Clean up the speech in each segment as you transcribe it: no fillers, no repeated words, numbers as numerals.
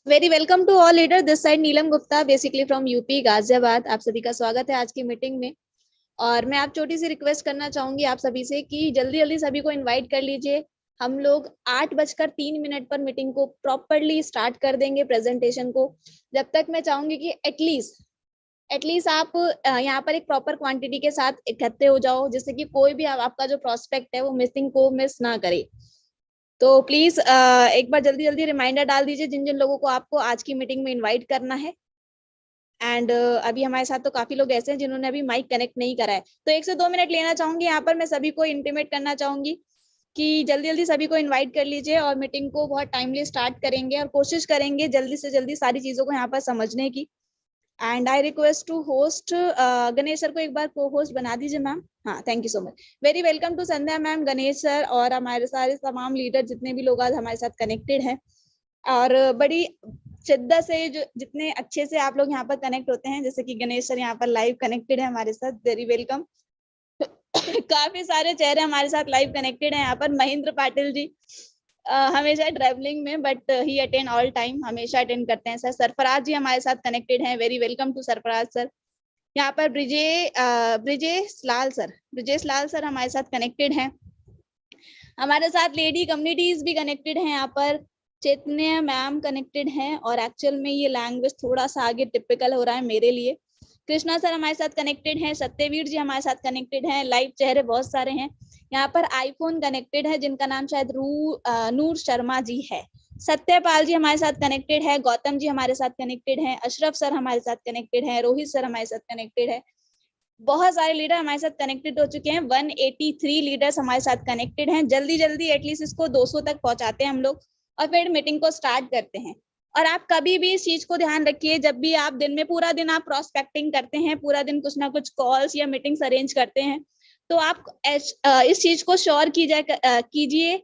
Very welcome to all leader, this side Neelam Gupta basically from UP Ghaziabad. आप सभी का स्वागत है आज की मीटिंग में। और मैं आप छोटी सी रिक्वेस्ट करना चाहूंगी आप सभी से कि जल्दी जल्दी सभी को इनवाइट कर लीजिए। हम लोग 8:03 पर मीटिंग को प्रॉपरली स्टार्ट कर देंगे प्रेजेंटेशन को। जब तक मैं चाहूंगी कि एटलीस्ट आप यहाँ पर एक प्रॉपर क्वांटिटी के साथ इकट्ठे हो जाओ, जिससे कि कोई भी आपका जो प्रोस्पेक्ट है वो मिसिंग को मिस ना करे। तो प्लीज एक बार जल्दी जल्दी रिमाइंडर डाल दीजिए जिन जिन लोगों को आपको आज की मीटिंग में इनवाइट करना है। एंड अभी हमारे साथ तो काफी लोग ऐसे हैं जिन्होंने अभी माइक कनेक्ट नहीं करा है, तो 1 से 2 मिनट लेना चाहूंगी यहाँ पर। मैं सभी को इंटीमेट करना चाहूंगी कि जल्दी जल्दी सभी को इनवाइट कर लीजिए और मीटिंग को बहुत टाइमली स्टार्ट करेंगे और कोशिश करेंगे जल्दी से जल्दी सारी चीजों को यहाँ पर समझने की। And I request to host Ganesh sir को एक बार को होस्ट बना दीजिए मैम। हाँ, thank you so much. Very welcome to Sandhya ma'am, Ganesh sir और हमारे सारे तमाम लीडर जितने भी लोग आज हमारे साथ कनेक्टेड हैं। और बड़ी शिद्दत से जो जितने अच्छे से आप लोग यहाँ पर कनेक्ट होते हैं, जैसे कि गणेश सर यहाँ पर लाइव कनेक्टेड है हमारे साथ, वेरी वेलकम। काफी सारे चेहरे हमारे साथ लाइव कनेक्टेड हैं यहाँ पर। महेंद्र पाटिल जी हमेशा ट्रैवलिंग में, but he attend all time, हमेशा अटेंड करते हैं सर। सरफराज जी हमारे साथ कनेक्टेड हैं, very welcome to Sarfaraz sir. यहाँ पर ब्रिजेश लाल सर हमारे साथ कनेक्टेड हैं। हमारे साथ लेडी कम्युनिटीज भी कनेक्टेड हैं यहाँ पर। चैतन्य मैम कनेक्टेड हैं, और एक्चुअल में ये लैंग्वेज थोड़ा सा आगे टिपिकल हो रहा है मेरे लिए। कृष्णा सर हमारे साथ कनेक्टेड हैं। सत्यवीर जी हमारे साथ कनेक्टेड हैं। लाइव चेहरे बहुत सारे हैं यहाँ पर। आईफोन कनेक्टेड है जिनका नाम शायद नूर शर्मा जी है। सत्यपाल जी हमारे साथ कनेक्टेड है। गौतम जी हमारे साथ कनेक्टेड हैं। अशरफ सर हमारे साथ कनेक्टेड है। रोहित सर हमारे साथ कनेक्टेड है। बहुत सारे लीडर हमारे साथ कनेक्टेड हो चुके हैं। 183 लीडर्स हमारे साथ कनेक्टेड हैं। जल्दी जल्दी एटलीस्ट इसको 200 तक पहुंचाते हैं हम लोग और फिर मीटिंग को स्टार्ट करते हैं। और आप कभी भी इस चीज को ध्यान रखिए, जब भी आप दिन में पूरा दिन आप प्रोस्पेक्टिंग करते हैं, पूरा दिन कुछ ना कुछ कॉल्स या मीटिंग्स अरेंज करते हैं, तो आप इस चीज को श्योर कीजिए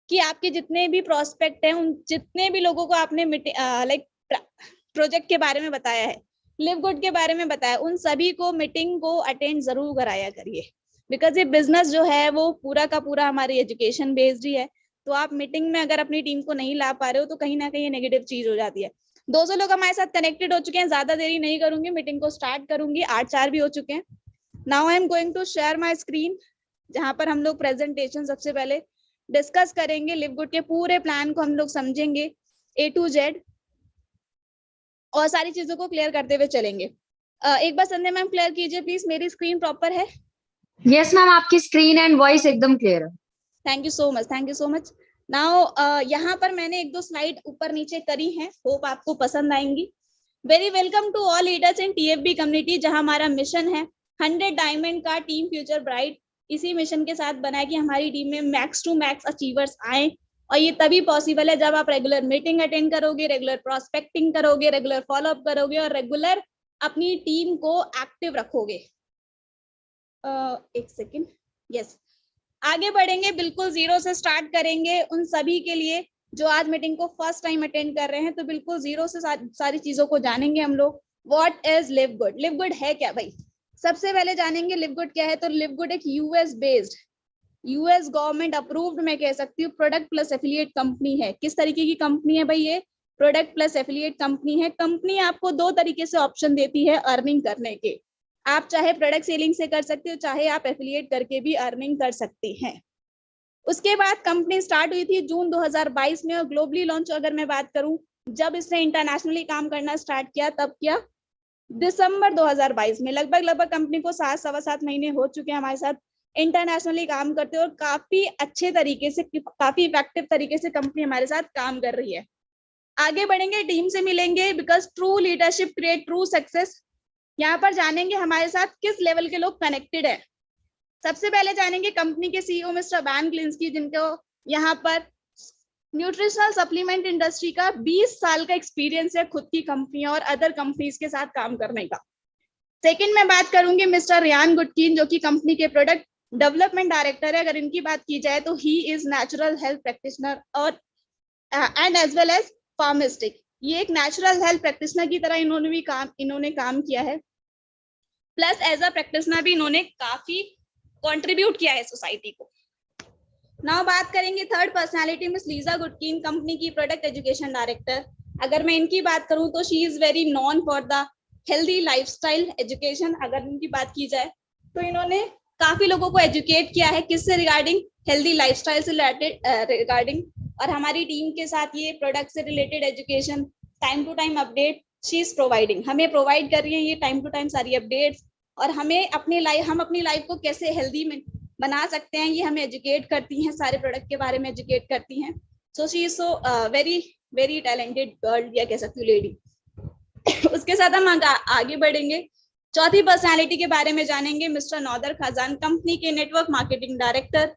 कि आपके जितने भी प्रोस्पेक्ट हैं, उन जितने भी लोगों को आपने लाइक प्रोजेक्ट के बारे में बताया है, लिव गुड के बारे में बताया, उन सभी को मीटिंग को अटेंड जरूर कराया करिए। बिकॉज ये बिजनेस जो है वो पूरा का पूरा हमारी एजुकेशन बेस्ड ही है। तो आप मीटिंग में अगर अपनी टीम को नहीं ला पा रहे हो तो कहीं ना कहीं नेगेटिव चीज हो जाती है। 200 लोग हमारे साथ कनेक्टेड हो चुके हैं। ज्यादा देरी नहीं करूंगी, मीटिंग को स्टार्ट करूंगी। 8:04 भी हो चुके हैं। Now I am going to share my screen, जहां पर हम लोग प्रेजेंटेशन सबसे पहले डिस्कस करेंगे। लिव गुड के पूरे प्लान को हम लोग समझेंगे A to Z और सारी चीजों को क्लियर करते हुए चलेंगे। एक बार संध्या मैम क्लियर कीजिए प्लीज, मेरी स्क्रीन प्रॉपर है? यस मैम, आपकी स्क्रीन एंड वॉइस एकदम क्लियर है। Thank you so much, thank you so much. Now यहाँ पर मैंने 1-2 स्लाइड ऊपर नीचे करी हैं, होप आपको पसंद आएंगी। Very welcome to all leaders in TFB community, जहां हमारा मिशन है 100 डायमंड का टीम फ्यूचर ब्राइट। इसी मिशन के साथ बना है कि हमारी टीम में मैक्स टू मैक्स अचीवर्स आए, और ये तभी पॉसिबल है जब आप रेगुलर मीटिंग अटेंड करोगे, रेगुलर प्रोस्पेक्टिंग करोगे, रेगुलर फॉलोअप करोगे और रेगुलर अपनी टीम को एक्टिव रखोगे। एक सेकेंड, यस। आगे बढ़ेंगे, बिल्कुल जीरो से स्टार्ट करेंगे उन सभी के लिए जो आज मीटिंग को फर्स्ट टाइम अटेंड कर रहे हैं। तो बिल्कुल जीरो से सारी चीजों को जानेंगे हम लोग। What is live good? Live good है क्या भाई? सबसे पहले जानेंगे लिव गुड क्या है। तो लिव गुड एक US based, US government approved, मैं कह सकती हूँ, प्रोडक्ट प्लस एफिलिएट कंपनी है। किस तरीके की कंपनी है भाई? ये प्रोडक्ट प्लस एफिलिएट कंपनी है। कंपनी आपको 2 तरीके से ऑप्शन देती है अर्निंग करने के। आप चाहे प्रोडक्ट सेलिंग से कर सकते हो, चाहे आप एफिलिएट करके भी अर्निंग कर सकते हैं। उसके बाद कंपनी स्टार्ट हुई थी जून 2022 में, और ग्लोबली लॉन्च अगर मैं बात करूं, जब इसने इंटरनेशनली काम करना स्टार्ट किया तब किया दिसंबर 2022 में। लगभग कंपनी को 7-7.25 महीने हो चुके हैं हमारे साथ इंटरनेशनली काम करते हैं, और काफी अच्छे तरीके से, काफी इफेक्टिव तरीके से कंपनी हमारे साथ काम कर रही है। आगे बढ़ेंगे, टीम से मिलेंगे, because true leadership create true success. यहाँ पर जानेंगे हमारे साथ किस लेवल के लोग कनेक्टेड है। सबसे पहले जानेंगे कंपनी के CEO मिस्टर बैन ग्लिंस्की, जिनको यहाँ पर न्यूट्रिशनल सप्लीमेंट इंडस्ट्री का 20 साल का एक्सपीरियंस है, खुद की कंपनी और अदर कंपनीज के साथ काम करने का। सेकंड में बात करूंगी मिस्टर रियान गुडकीन, जो कि कंपनी के प्रोडक्ट डेवलपमेंट डायरेक्टर है। अगर इनकी बात की जाए तो he is natural health practitioner और and as well as pharmacist. ये एक नेचुरल हेल्थ प्रैक्टिशनर की तरह इन्होंने काम किया है, प्लस एज अ प्रैक्टिशनर भी इन्होंने काफी कंट्रीब्यूट किया है सोसाइटी को। नाउ बात करेंगे third personality miss Lisa Goodkin, company की प्रोडक्ट एजुकेशन डायरेक्टर। अगर मैं इनकी बात करूं तो she is very known for the healthy lifestyle education. अगर इनकी बात की जाए तो इन्होंने काफी लोगों को एजुकेट किया है किससे, रिगार्डिंग हेल्दी लाइफस्टाइल से रिगार्डिंग। और हमारी टीम के साथ ये प्रोडक्ट से related education, time to time update she is providing, हमें प्रोवाइड कर रही है ये टाइम टू टाइम सारी अपडेट्स। और हमें हम अपनी लाइफ को कैसे हेल्दी में बना सकते हैं ये हमें एजुकेट करती हैं, सारे प्रोडक्ट के बारे में एजुकेट करती हैं। So she is so very very talented girl, या कह सकती हूँ लेडी। उसके साथ हम आगे बढ़ेंगे, चौथी पर्सनालिटी के बारे में जानेंगे, मिस्टर नौदर खजान, कंपनी के नेटवर्क मार्केटिंग डायरेक्टर।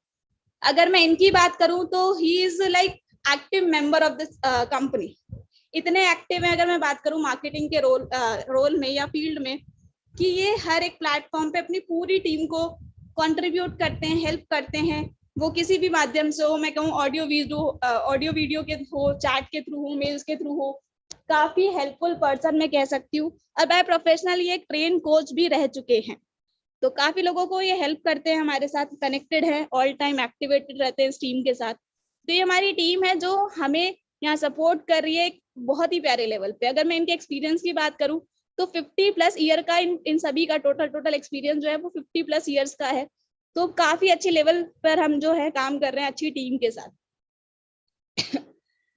अगर मैं इनकी बात करूं तो he is like active member of this company. इतने एक्टिव हैं अगर मैं बात करूं मार्केटिंग के रोल में या फील्ड में, कि ये हर एक प्लेटफॉर्म पे अपनी पूरी टीम को कंट्रीब्यूट करते हैं, हेल्प करते हैं। वो किसी भी माध्यम से हो, मैं कहूँ ऑडियो वीडियो के हो, चैट के थ्रू हो, मेल्स के थ्रू हो, काफी हेल्पफुल पर्सन मैं कह सकती हूँ। और बाय प्रोफेशनल ये एक ट्रेन कोच भी रह चुके हैं, तो काफी लोगों को ये हेल्प करते हैं, हमारे साथ कनेक्टेड है, ऑल टाइम एक्टिवेटेड रहते हैं इस टीम के साथ। तो ये हमारी टीम है जो हमें यहाँ सपोर्ट कर रही है बहुत ही प्यारे लेवल पे। अगर मैं इनके एक्सपीरियंस की बात करूँ तो 50+ ईयर का इन सभी का टोटल एक्सपीरियंस जो है वो 50+ ईयर्स का है। तो काफी अच्छे लेवल पर हम जो है काम कर रहे हैं अच्छी टीम के साथ।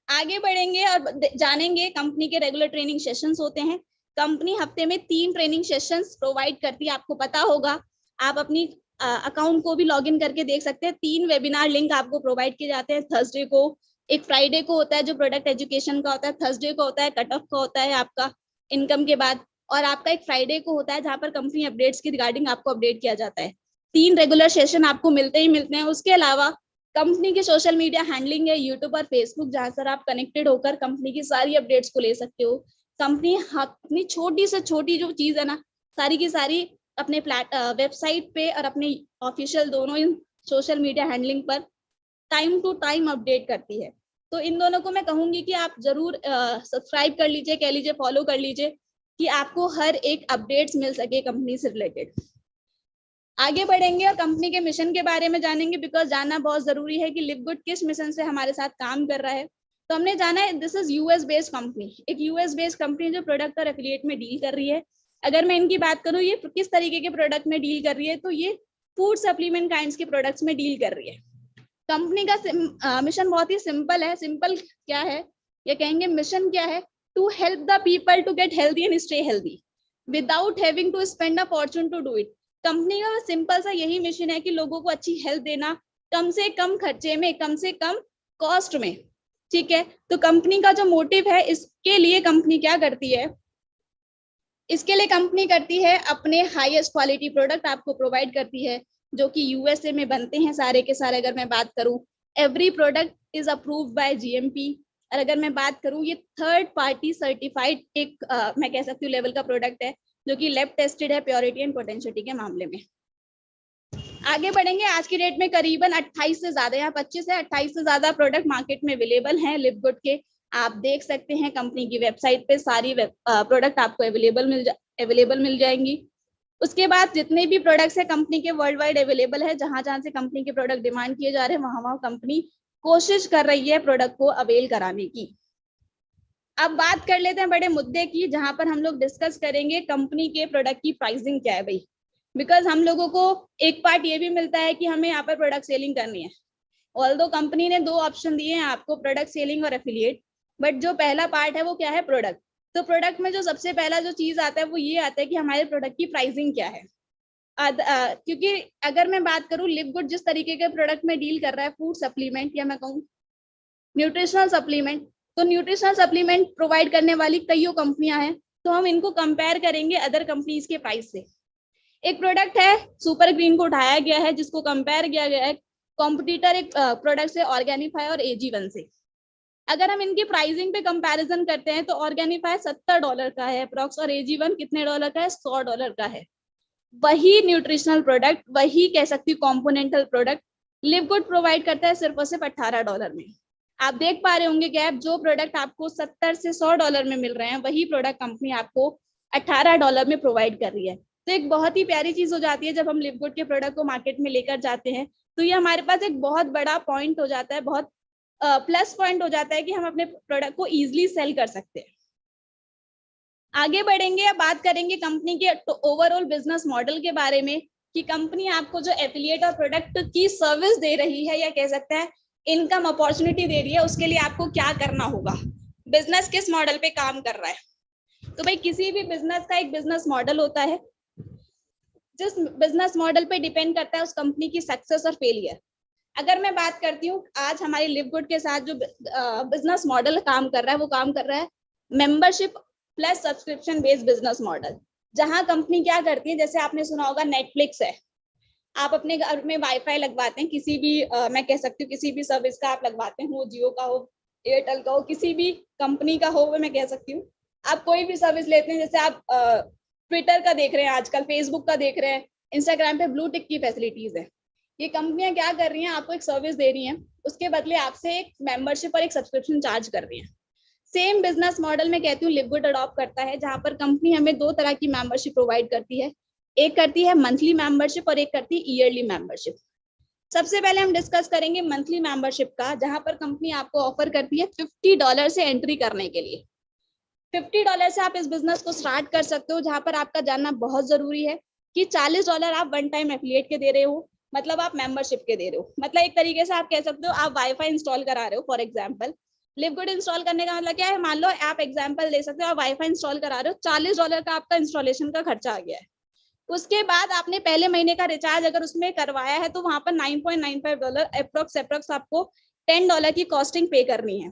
आगे बढ़ेंगे और जानेंगे कंपनी के रेगुलर ट्रेनिंग सेशंस होते हैं। कंपनी हफ्ते में 3 ट्रेनिंग सेशंस प्रोवाइड करती है, आपको पता होगा, आप अपनी अकाउंट को भी लॉगिन करके देख सकते हैं। 3 वेबिनार लिंक आपको प्रोवाइड किए जाते हैं। थर्सडे को, एक फ्राइडे को होता है जो प्रोडक्ट एजुकेशन का होता है, थर्सडे को होता है कट ऑफ का होता है आपका इनकम के बाद, और आपका एक फ्राइडे को होता है जहां पर कंपनी अपडेट्स की रिगार्डिंग आपको अपडेट किया जाता है। 3 रेगुलर सेशन आपको मिलते ही मिलते हैं। उसके अलावा कंपनी की सोशल मीडिया हैंडलिंग है, यूट्यूब और फेसबुक, जहां पर आप कनेक्टेड होकर कंपनी की सारी अपडेट्स को ले सकते हो। कंपनी अपनी छोटी से छोटी जो चीज है ना, सारी की सारी अपने वेबसाइट पे और अपने ऑफिशियल दोनों इन सोशल मीडिया हैंडलिंग पर टाइम टू टाइम अपडेट करती है। तो इन दोनों को मैं कहूंगी कि आप जरूर सब्सक्राइब कर लीजिए, कह लीजिए फॉलो कर लीजिए, कि आपको हर एक अपडेट्स मिल सके कंपनी से रिलेटेड। आगे बढ़ेंगे और कंपनी के मिशन के बारे में जानेंगे, बिकॉज जानना बहुत जरूरी है कि लिवगुड किस मिशन से हमारे साथ काम कर रहा है। तो हमने जाना है this is US based company, एक यूएस बेस्ड कंपनी जो प्रोडक्ट और एफिलिएट में डील कर रही है। अगर मैं इनकी बात करूँ ये किस तरीके के प्रोडक्ट में डील कर रही है, तो ये फूड सप्लीमेंट काइंड्स के प्रोडक्ट्स में डील कर रही है। कंपनी का मिशन बहुत ही सिंपल है। सिंपल क्या है, ये कहेंगे मिशन क्या है, to help the people to get healthy and stay healthy without having to spend a fortune to do it. Company का सिंपल सा यही मिशन है कि लोगों को अच्छी हेल्थ देना, कम से कम खर्चे में, कम से कम कॉस्ट में। ठीक है, तो कंपनी का जो मोटिव है, इसके लिए कंपनी क्या करती है, इसके लिए कंपनी करती है अपने हाईएस्ट क्वालिटी प्रोडक्ट आपको प्रोवाइड करती है, जो कि यूएसए में बनते हैं सारे के सारे। अगर मैं बात करूं, every product is approved by GMP. और अगर मैं बात करूं, ये थर्ड पार्टी सर्टिफाइड एक मैं कह सकती हूँ लेवल का प्रोडक्ट है, जो कि लैब टेस्टेड है प्योरिटी एंड पोटेंशियलिटी के मामले में। आगे बढ़ेंगे, आज की डेट में करीबन 28 से ज्यादा, यहाँ 25 से 28 से ज्यादा प्रोडक्ट मार्केट में अवेलेबल हैं लिवगुड के। आप देख सकते हैं कंपनी की वेबसाइट पे सारी प्रोडक्ट आपको अवेलेबल मिल जाएंगी। उसके बाद जितने भी प्रोडक्ट्स है कंपनी के वर्ल्ड वाइड अवेलेबल है, जहां जहां से कंपनी के प्रोडक्ट डिमांड किए जा रहे हैं, वहां वहां कंपनी कोशिश कर रही है प्रोडक्ट को अवेल कराने की। अब बात कर लेते हैं बड़े मुद्दे की, जहां पर हम लोग डिस्कस करेंगे कंपनी के प्रोडक्ट की प्राइसिंग क्या है भाई। बिकॉज हम लोगों को एक पार्ट ये भी मिलता है कि हमें यहाँ पर प्रोडक्ट सेलिंग करनी है। ऑल्दो कंपनी ने 2 ऑप्शन दिए हैं आपको, प्रोडक्ट सेलिंग और एफिलिएट, बट जो पहला पार्ट है वो क्या है, प्रोडक्ट। तो प्रोडक्ट में जो सबसे पहला जो चीज आता है वो ये आता है कि हमारे प्रोडक्ट की प्राइसिंग क्या है। क्योंकि अगर मैं बात करूँ, लिवगुड जिस तरीके के प्रोडक्ट में डील कर रहा है, फूड सप्लीमेंट या मैं कहूँ न्यूट्रिशनल सप्लीमेंट, तो न्यूट्रिशनल सप्लीमेंट प्रोवाइड करने वाली कई कंपनियां हैं, तो हम इनको कंपेयर करेंगे अदर कंपनीज के प्राइस से। एक प्रोडक्ट है सुपर ग्रीन को उठाया गया है, जिसको कंपेयर किया गया है कॉम्पिटिटर एक प्रोडक्ट से, ऑर्गेनिफाई और AG1 से। अगर हम इनकी प्राइसिंग पे कंपैरिजन करते हैं तो ऑर्गेनिफाई $70 का है अप्रॉक्स, और AG1 कितने डॉलर का है, $100 का है। वही न्यूट्रिशनल प्रोडक्ट, वही कह सकती हूँ कॉम्पोनेंटल प्रोडक्ट लिवगुड प्रोवाइड करता है सिर्फ और सिर्फ $18 में। आप देख पा रहे होंगे गैप, जो प्रोडक्ट आपको 70 से $100 में मिल रहे हैं, वही प्रोडक्ट कंपनी आपको $18 में प्रोवाइड कर रही है। तो एक बहुत ही प्यारी चीज हो जाती है जब हम लिवगुड के प्रोडक्ट को मार्केट में लेकर जाते हैं, तो ये हमारे पास एक बहुत बड़ा पॉइंट हो जाता है, बहुत प्लस पॉइंट हो जाता है कि हम अपने प्रोडक्ट को इजिली सेल कर सकते हैं। आगे बढ़ेंगे, अब बात करेंगे कंपनी के ओवरऑल बिजनेस मॉडल के बारे में कि कंपनी आपको जो एफिलिएट और प्रोडक्ट की सर्विस दे रही है या कह सकते हैं इनकम अपॉर्चुनिटी दे रही है, उसके लिए आपको क्या करना होगा, बिजनेस किस मॉडल पे काम कर रहा है। तो भाई किसी भी बिजनेस का एक बिजनेस मॉडल होता है, जिस बिजनेस मॉडल पे डिपेंड करता है उस कंपनी की सक्सेस और फेलियर। अगर मैं बात करती हूँ आज हमारी लिव गुड के साथ जो बिजनेस मॉडल काम कर रहा है, वो काम कर रहा है membership plus subscription based business model, जहां कंपनी क्या करती है, जैसे आपने सुना होगा नेटफ्लिक्स है, आप अपने घर में वाईफाई लगवाते हैं, किसी भी मैं कह सकती हूँ किसी भी सर्विस का आप लगवाते हो, जियो का हो, एयरटेल का हो, किसी भी कंपनी का हो, वो मैं कह सकती हूँ। आप कोई भी सर्विस लेते हैं, जैसे आप ट्विटर का देख रहे हैं आजकल, फेसबुक का देख रहे हैं, इंस्टाग्राम पे ब्लू टिक की फैसिलिटीज है। ये कंपनियां क्या कर रही हैं, आपको एक सर्विस दे रही हैं, उसके बदले आपसे एक मेंबरशिप और एक सब्सक्रिप्शन चार्ज कर रही है। सेम बिजनेस मॉडल में कहती हूँ लिव गुड अडॉप्ट करता है, जहां पर कंपनी हमें दो तरह की मेंबरशिप प्रोवाइड करती है, एक करती है मंथली मेंबरशिप और एक करती है ईयरली मेंबरशिप। सबसे पहले हम डिस्कस करेंगे मंथली मेंबरशिप का, जहां पर कंपनी आपको ऑफर करती है $50 से एंट्री करने के लिए। $50 से आप इस बिजनेस को स्टार्ट कर सकते हो, जहां पर आपका जानना बहुत जरूरी है कि $40 आप वन टाइम एफिलिएट के दे रहे हो, मतलब आप मेंबरशिप के दे रहे हो। मतलब एक तरीके से आप कह सकते हो आप वाईफाई इंस्टॉल करा रहे हो। For example live good install करने का मतलब क्या है, मान लो आप एग्जाम्पल ले सकते हो, आप वाईफाई इंस्टॉल करा रहे हो, $40 का आपका इंस्टॉलेशन का खर्चा आ गया है। उसके बाद आपने पहले महीने का रिचार्ज अगर उसमें करवाया है, तो वहां पर $9.95 अप्रोक्स आपको $10 की कॉस्टिंग पे करनी है।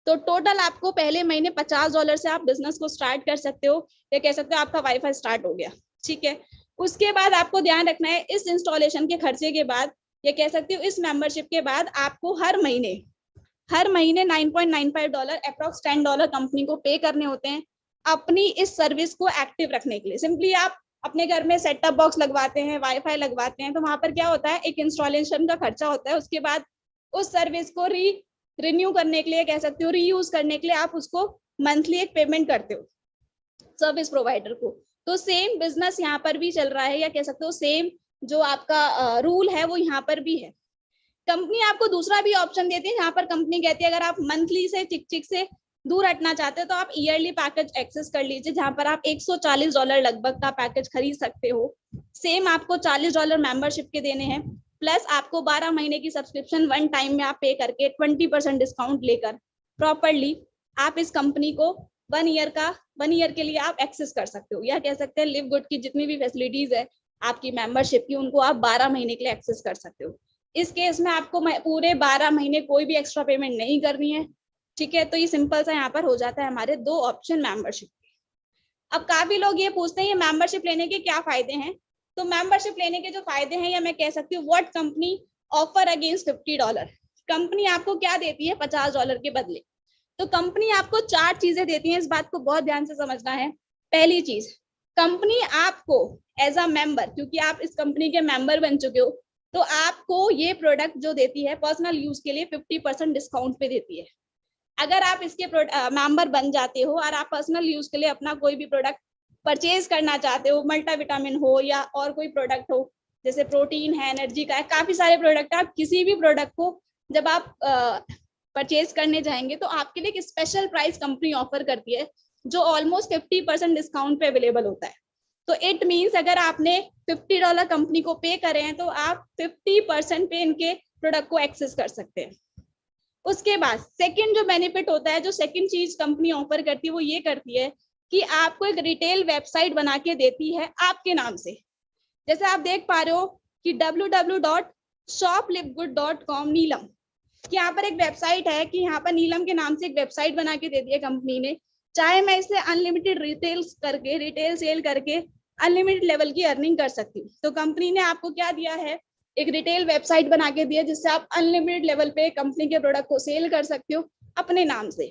तो टोटल आपको पहले महीने $50 से आप बिजनेस को स्टार्ट कर सकते हो, या कह सकते हो आपका वाईफाई स्टार्ट हो गया। ठीक है, उसके बाद आपको ध्यान रखना है इस इंस्टॉलेशन के खर्चे के बाद, या कह सकते हो इस मेंबरशिप के बाद, आपको हर महीने $9.95 अप्रोक्स $10 कंपनी को पे करने होते हैं अपनी इस सर्विस को एक्टिव रखने के लिए। सिंपली आप अपने घर में सेटअप बॉक्स लगवाते हैं, वाईफाई लगवाते हैं, तो वहां पर क्या होता है, एक इंस्टॉलेशन का खर्चा होता है, उसके बाद उस सर्विस को रिन्यू करने के लिए, कह सकते हो रीयूज करने के लिए, आप उसको मंथली एक पेमेंट करते हो सर्विस प्रोवाइडर को। तो सेम बिजनेस यहाँ पर भी चल रहा है, या कह सकते हो सेम जो आपका रूल है वो यहाँ पर भी है। कंपनी आपको दूसरा भी ऑप्शन देती है, जहां पर कंपनी कहती है अगर आप मंथली से चिक चिक से दूर हटना चाहते हो तो आप ईयरली पैकेज एक्सेस कर लीजिए, जहां पर आप $140 लगभग का पैकेज खरीद सकते हो। सेम आपको $40 मेंबरशिप के देने हैं, प्लस आपको 12 महीने की सब्सक्रिप्शन वन टाइम में आप पे करके 20% डिस्काउंट लेकर प्रॉपरली आप इस कंपनी को 1 ईयर के लिए आप एक्सेस कर सकते हो, या कह सकते हैं लिव गुड की जितनी भी फैसिलिटीज है आपकी मेंबरशिप की, उनको आप 12 महीने के लिए एक्सेस कर सकते हो। इस केस में आपको पूरे 12 महीने कोई भी एक्स्ट्रा पेमेंट नहीं करनी है। ठीक है, तो ये सिंपल सा यहाँ पर हो जाता है हमारे दो ऑप्शन मेंबरशिप। अब काफी लोग ये पूछते हैं ये मेंबरशिप लेने के क्या फायदे हैं। तो मेंबरशिप लेने के जो फायदे हैं, या मैं कह सकती हूँ what company offer against $50, company आपको क्या देती है $50 के बदले। तो कंपनी आपको 4 चीजें देती है, इस बात को बहुत ध्यान से समझना है। पहली चीज, कंपनी आपको एज अ मेंबर, क्योंकि आप इस कंपनी के मेंबर बन चुके हो, तो आपको ये प्रोडक्ट जो देती है पर्सनल यूज के लिए 50% डिस्काउंट पे देती है। अगर आप इसके मेंबर बन जाते हो और आप पर्सनल यूज के लिए अपना कोई भी प्रोडक्ट परचेज करना चाहते हो, मल्टीविटामिन हो या और कोई प्रोडक्ट हो, जैसे प्रोटीन है, एनर्जी का है, काफी सारे प्रोडक्ट है, आप किसी भी प्रोडक्ट को जब आप परचेज करने जाएंगे तो आपके लिए एक स्पेशल प्राइस कंपनी ऑफर करती है, जो ऑलमोस्ट 50% डिस्काउंट पे अवेलेबल होता है। तो इट मीन्स अगर आपने $50 कंपनी को पे करे हैं, तो आप 50% पे इनके प्रोडक्ट को एक्सेस कर सकते हैं। उसके बाद सेकंड जो बेनिफिट होता है, जो सेकंड चीज कंपनी ऑफर करती है, वो ये करती है कि आपको एक रिटेल वेबसाइट बना के देती है आपके नाम से। जैसे आप देख पा रहे हो कि www.shoplivgood.com नीलम, यहाँ पर एक वेबसाइट है कि यहाँ पर नीलम के नाम से एक वेबसाइट बना के दे दी है कंपनी ने। चाहे मैं इसे अनलिमिटेड रिटेल सेल करके अनलिमिटेड लेवल की अर्निंग कर सकती हूँ। तो कंपनी ने आपको क्या दिया है, एक रिटेल वेबसाइट बना के दिया, जिससे आप अनलिमिटेड लेवल पे कंपनी के प्रोडक्ट को सेल कर सकते हो अपने नाम से।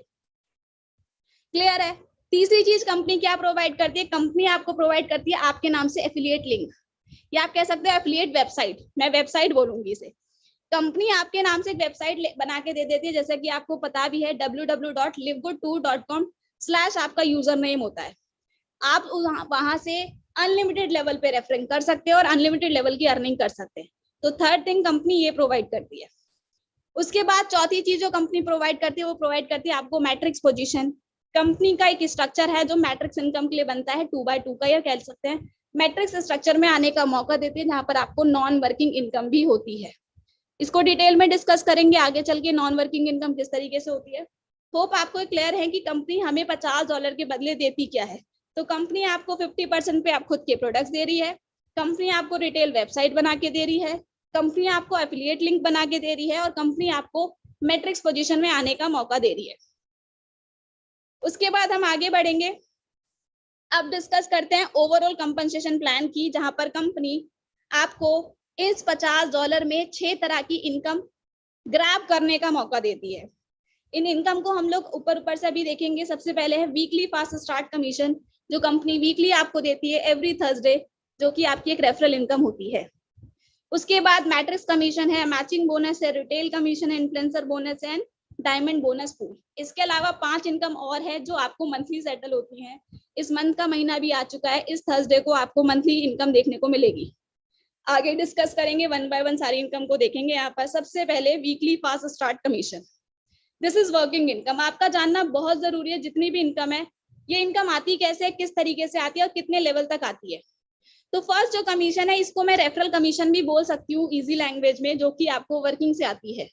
क्लियर है। तीसरी चीज कंपनी क्या प्रोवाइड करती है, कंपनी आपको प्रोवाइड करती है आपके नाम से एफिलिएट लिंक, या आप कह सकते हो एफिलिएट वेबसाइट, मैं वेबसाइट बोलूंगी इसे। कंपनी आपके नाम से एक वेबसाइट बना के दे देती है, जैसे कि आपको पता भी है www.livegood2.com/ आपका यूजर नेम होता है। आप वहां से अनलिमिटेड लेवल पे रेफरिंग कर सकते हो और अनलिमिटेड लेवल की अर्निंग कर सकते हैं। तो थर्ड थिंग कंपनी ये प्रोवाइड करती है। उसके बाद चौथी चीज जो कंपनी प्रोवाइड करती है वो प्रोवाइड करती है आपको मैट्रिक्स पोजीशन। कंपनी का एक स्ट्रक्चर है जो मैट्रिक्स इनकम के लिए बनता है 2x2 का, या कह सकते हैं मैट्रिक्स स्ट्रक्चर में आने का मौका देती है, जहां पर आपको नॉन वर्किंग इनकम भी होती है। इसको डिटेल में डिस्कस करेंगे आगे चल के, नॉन वर्किंग इनकम किस तरीके से होती है। होप आपको क्लियर है कि कंपनी हमें $50 के बदले देती क्या है। तो कंपनी आपको 50% पे आप खुद के प्रोडक्ट्स दे रही है, कंपनी आपको रिटेल वेबसाइट बना के दे रही है, कंपनी आपको एफिलिएट लिंक बना के दे रही है, और कंपनी आपको मैट्रिक्स पोजीशन में आने का मौका दे रही है। उसके बाद हम आगे बढ़ेंगे, अब डिस्कस करते हैं ओवरऑल कंपनसेशन प्लान की, जहां पर कंपनी आपको इस $50 में 6 तरह की इनकम ग्रैब करने का मौका देती है। इन इनकम को हम लोग ऊपर से भी देखेंगे। सबसे पहले है वीकली फास्ट स्टार्ट कमीशन, जो कंपनी वीकली आपको देती है एवरी थर्सडे, जो कि आपकी एक रेफरल इनकम होती है। उसके बाद मैट्रिक्स कमीशन है, मैचिंग बोनस है, रिटेल कमीशन है, इन्फ्लुएंसर बोनस है, डायमंड बोनस पूल। इसके अलावा 5 इनकम और है जो आपको मंथली सेटल होती हैं। इस मंथ का महीना भी आ चुका है, इस थर्सडे को आपको मंथली इनकम देखने को मिलेगी। आगे डिस्कस करेंगे, 1 बाय 1 सारी इनकम को देखेंगे। यहाँ पर सबसे पहले weekly fast start commission, this is working income. आपका जानना बहुत जरूरी है, जितनी भी इनकम है ये इनकम आती कैसे, किस तरीके से आती है और कितने लेवल तक आती है। तो फर्स्ट जो कमीशन है इसको मैं रेफरल कमीशन भी बोल सकती हूँ इजी लैंग्वेज में, जो कि आपको वर्किंग से आती है।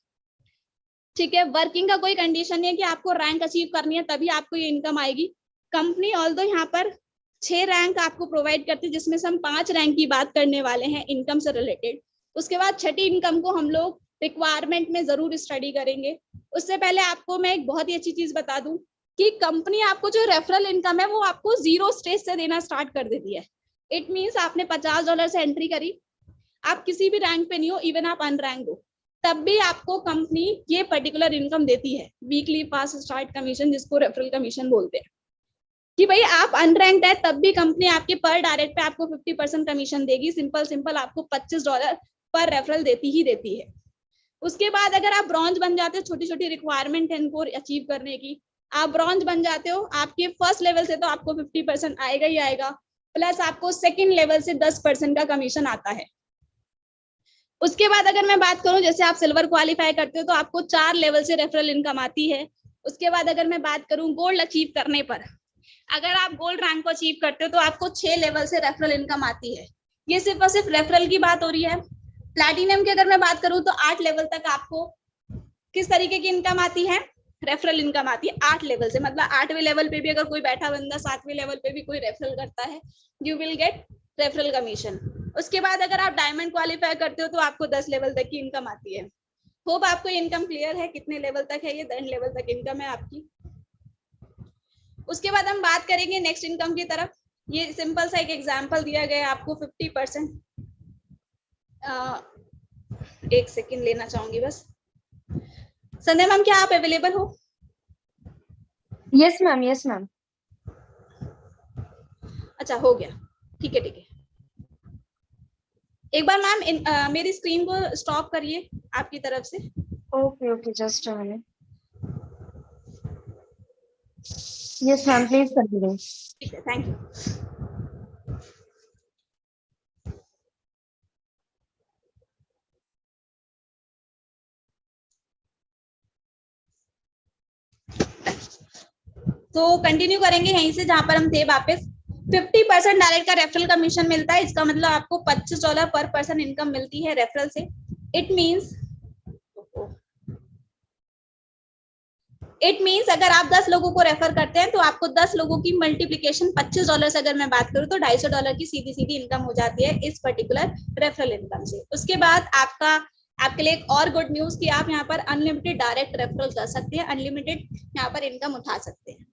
ठीक है, वर्किंग का कोई कंडीशन नहीं है कि आपको रैंक अचीव करनी है तभी आपको ये इनकम आएगी। कंपनी ऑल्दो यहाँ पर 6 रैंक आपको प्रोवाइड करती है, जिसमें से हम 5 रैंक की बात करने वाले हैं इनकम से रिलेटेड। उसके बाद छठी इनकम को हम लोग रिक्वायरमेंट में जरूर स्टडी करेंगे। उससे पहले आपको मैं एक बहुत ही अच्छी चीज बता दूं कि कंपनी आपको जो रेफरल इनकम है वो आपको 0 स्टेज से देना स्टार्ट कर देती है। इट मीन्स आपने $50 से एंट्री करी, आप किसी भी रैंक पे नहीं हो, इवन आप अनरैंक हो, तब भी आपको कंपनी ये पर्टिकुलर इनकम देती है, वीकली फास्ट स्टार्ट कमीशन, जिसको रेफरल कमीशन बोलते हैं। कि भाई आप अनरैंक्ड है तब भी कंपनी आपके पर डायरेक्ट पे आपको 50% कमीशन देगी। सिंपल आपको $25 पर रेफरल देती ही देती है। उसके बाद अगर आप ब्रॉन्ज बन जाते हो, छोटी छोटी रिक्वायरमेंट है इनको अचीव करने की, आप ब्रॉन्ज बन जाते हो, आपके फर्स्ट लेवल से तो आपको 50% आएगा ही आएगा, प्लस आपको सेकंड लेवल से 10% का कमीशन आता है। उसके बाद अगर मैं बात करूं, जैसे आप सिल्वर क्वालिफाई करते हो तो आपको 4 लेवल से रेफरल इनकम आती है। उसके बाद अगर मैं बात करूं गोल्ड अचीव करने पर, अगर आप गोल्ड रैंक को अचीव करते हो तो आपको 6 लेवल से रेफरल इनकम आती है। ये सिर्फ और सिर्फ रेफरल की बात हो रही है। प्लैटिनम की अगर मैं बात करूं तो 8 लेवल तक आपको किस तरीके की इनकम आती है, रेफरल इनकम आती है 8 लेवल से। मतलब 8वें लेवल पे भी अगर कोई बैठा बंदा 7वें लेवल पे भी कोई रेफरल करता है, you will get referral commission. उसके बाद अगर आप डायमंड क्वालिफाई करते हो तो आपको 10 लेवल तक की इनकम आती है। होप आपको इनकम क्लियर है, कितने लेवल तक है ये, 10 लेवल तक इनकम है आपकी। उसके बाद हम बात करेंगे नेक्स्ट इनकम की तरफ। ये सिंपल सा एक एग्जांपल दिया गया है आपको 50%। एक सेकंड लेना चाहूंगी बस। संध्या मैम क्या आप अवेलेबल हो? Yes ma'am, yes ma'am. अच्छा हो गया, ठीक है। एक बार मैम मेरी स्क्रीन को स्टॉप करिए आपकी तरफ से। Okay, just a minute. Yes ma'am, please continue. ठीक है, थैंक यू। तो कंटिन्यू करेंगे यहीं से जहां पर हम थे वापस। 50% डायरेक्ट का रेफरल कमीशन मिलता है, इसका मतलब आपको $25 पर पर्सन इनकम मिलती है रेफरल से। इट मीन्स अगर आप 10 लोगों को रेफर करते हैं तो आपको 10 लोगों की मल्टीप्लीकेशन $25 से अगर मैं बात करूं तो $250 की सीधी सीधी इनकम हो जाती है इस पर्टिकुलर रेफरल इनकम से। उसके बाद आपके लिए एक और गुड न्यूज कि आप यहाँ पर अनलिमिटेड डायरेक्ट रेफरल कर सकते हैं, अनलिमिटेड यहाँ पर इनकम उठा सकते हैं।